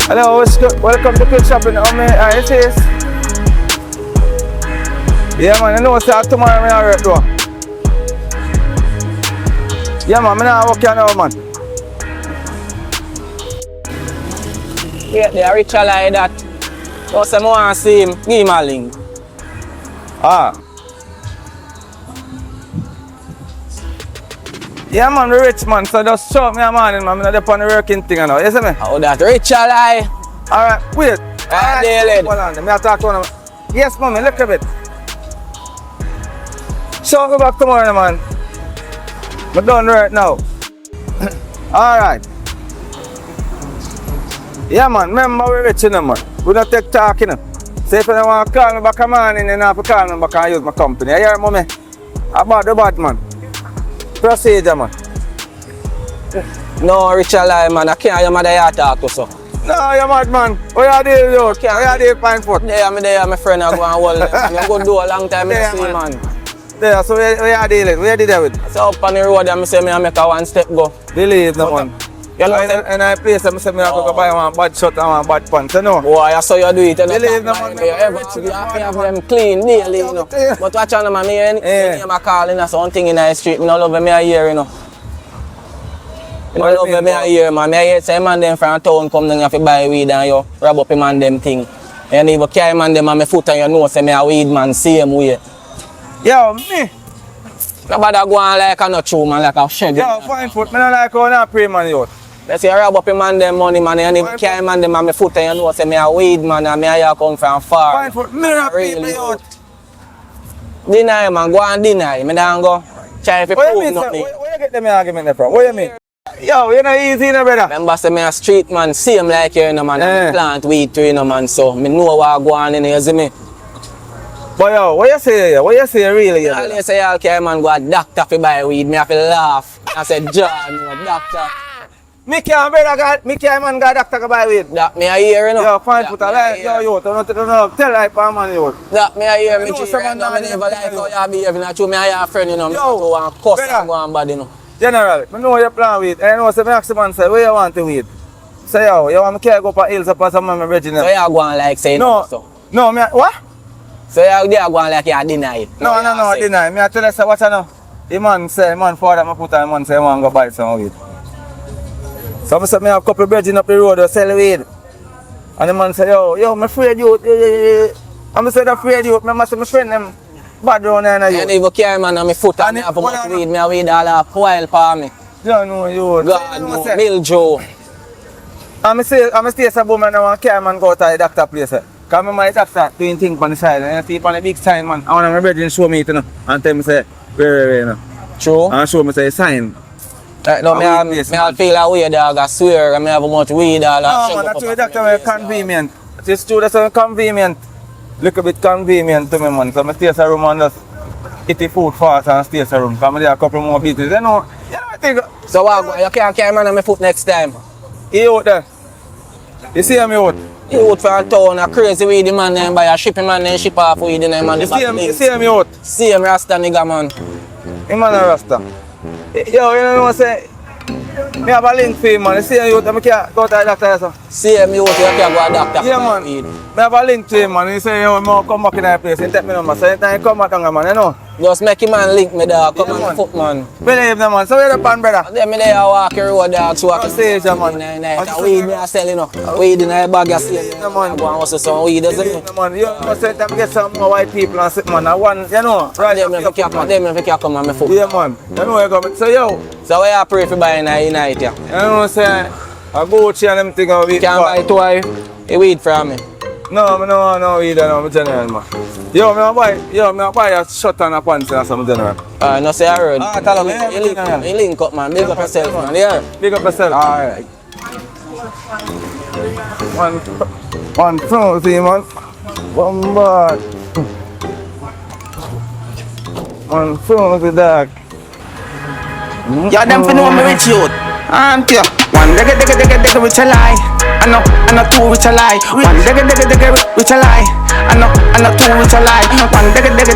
Hello, welcome to Quick Shopping. It is. Yeah, man, you know, start tomorrow, I'm work though. Yeah, man, I'm not working now, man. Yeah, they are richer like that. So, I want to see him, give him a link. Ah. Yeah, man, we're rich, man, so just show me a man, man, I'm not on the working thing now, you see me? Oh, that richer like. Alright, wait. Alright, David. Hold on, let me talk to him. Yes, mommy, look a bit. Show me back tomorrow, man. I'm done right now. Alright. Yeah, man, remember we're rich, you know, man. We don't take talk, you know. So if you don't want to call me back a man, you don't have to call me back and use my company. You hear, mommy? About the bad, man. Procedure, man. No, richer like, man. I can't your mother here talk to so. No, you're mad, man. What you do, yo? What you do, fine foot? There, my friend, I go and hold them. I'm going to do a long time, I see, man. There, so where you dealing? Where you did that with? So up on the road, I say I make a one step go. Believe no, man. You know, and I place, I say I go buy one bad shirt and one bad pants, you know? Boy, I saw you do it. Believe no, man. You have them clean daily, you know. But watch on, man, me and my calling us something in the street, I don't love me a year, you know. You know, love me a year, man. I hear say man them from town come down, you have to buy weed and you rob up him and them thing. And even carry man them on my foot and you know say me a weed man same way. Yo, me. Nobody go on like a not true man, like a shed. Yo, fine foot, me not like how I pray man youth. Let's say you rob up him and them money man and even carry man them on my foot and you know say me a weed man and me a here come from far. Fine foot, me not people youth. Deny man, go and deny. Me don't go try to prove nothing. Where you get them argument from? What you mean? Yo, you know easy, you know, brother. Remember, say me a street man, same like you, know, man. I plant weed too, you know, man. So me know what go on in here, you see me. But yo, what you say here? What you say really? All you say, all carry man go a doctor to buy weed. Me have to laugh. I said, John, no, doctor. Me can't, brother, me can't man go doctor to buy weed. That me a hear, you know. Yo, fine put a life, yo, yo, don't tell like for man, yo. That me a hear, me know, cheer, you know, me never like how you behave. You know, me a hear a friend, you know, me Yo, go and cuss and go and bad, you know. General, I know you plan weed. I know, so I ask the man, say, where you want to weed? Say, yo, you want me to go up hills up some of my region? So you go and like say no, so. No, me, what? So you go and like you deny it? No, deny. Me I tell you, say, what I know? The man say, man, father, I put on, man say, I want to go buy some weed. So I say, me have a couple of bridges up the road that sell weed. And the man say, yo, I'm afraid you. I'm afraid you. I must say, my friend, them bad down there. And even carry man on my foot and me have much weed. Me a weed all a while for me. You know you. God, no, Miljo. I'm stay some woman and want carry man go to the doctor place. Because I might have start doing things on the side. And I see on the big sign, man. I want my brethren show me it, you know. And tell me, say, where, you know. True. And show me, say, sign. No, me feel a way, dog. I swear, I have much weed. All no, man, that's why doctor very convenient. It's true, that's very convenient. Look a bit convenient to me, man. So I stay in a room and just eat the food fast and stay in a room. Because I have a couple more business. You know I think. So what, you can't carry man on my foot next time? He out there. You see him out? He out from town, a crazy weed man then buy a shipping man then ship off weed in man. You see him out? See him Rasta nigga man. Him man a Rasta. Yo, you know what I'm saying? I have a link for him, man. You see him out, I can't go to the doctor. So. See him out, you can't go to the doctor. Yeah, man. I have a link to him, man. He say, yo, I'm come back in that place. He take me number. So anytime he come back, man, you know? Just make him man link me, dog. Come on, foot, man. Believe me, man. So where the pan, brother? Then me there walk the road, dog. So I can stage, man. Weed me I sell, you know. Weed in a bag, I see. Yeah, man. Go and hustle some weed, doesn't it? Man, you must say that get some more white people and sit, man. I want, you know, right? Them never come on my foot. Yeah, man. You know where you go. So, yo. So where you pray for buying a night, yeah? You know what I'm saying? I go to and them thing of weed. Can't buy twice a weed from me. No, no weed, no, general, man. Yo, I buy a shirt and a pants and some general. No, say I heard. Tell me. You link up, man. Big up yourself, man. Yeah. Big up yourself. Alright. One frozen, man. One bad. One frozen dog. Yeah, them for know me rich youth. Aren't you? One digga which a lie. I know two which a lie. One digga which a lie. I know two which a lie. One digga which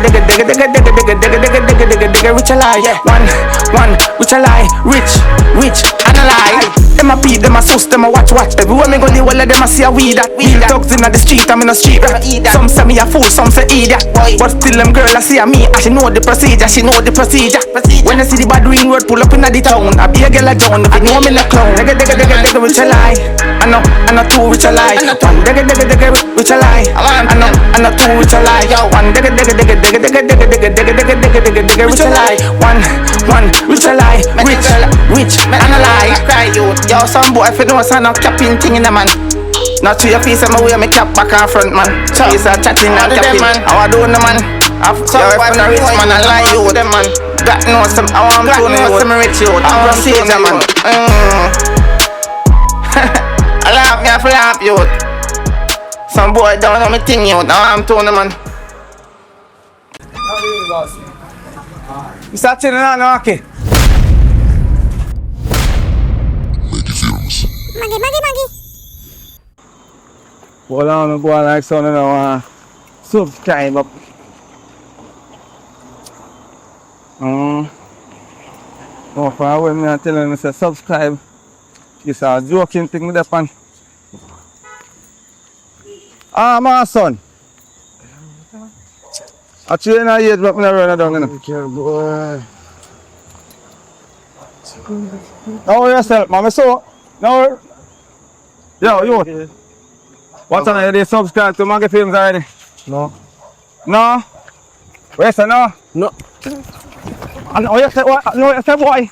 a lie. One which a lie. Rich and a lie. Them a peep, them a sus, them a watch. Everywhere me go, the whole of them a see a weed that. Real thugs inna the street, I'm in the street rat. Some say me a fool, some say idiot. But still them girl I see a me, and she know the procedure, When I see the bad ring road pull up inna the town, I be a girl a down, if you know me no clown. Digga, which a lie. I know two which a lie. One digga, which a lie. I know two which a lie. One digga, which a lie. One which a lie. Rich and a lie. Cry you. Yo, some boy if you know son of capping thing in the man. Not to your face, I'm away, me cap back and front man. Face are chatting and capping. How I do the man? Yo, if I'm a rich man, I lie you them man. Got know some, I want to know some rich you. I'm procedure man. I laugh me, I flap you. Some boy don't know me thing you. Now I'm told man. You start chilling out now, okay? Maggy Films. Maggy. Hold on, go on like so now. Subscribe up. Oh, for when me telling me say subscribe. It's a joking thing with the pan. My son. I train a year, but I run down. Boy. Now yourself, mama. So, now, yo, you. What's on there? Subscribe to Maggy Films already? No. No? Where's the no? No. Oh, you say what? No, you say boy.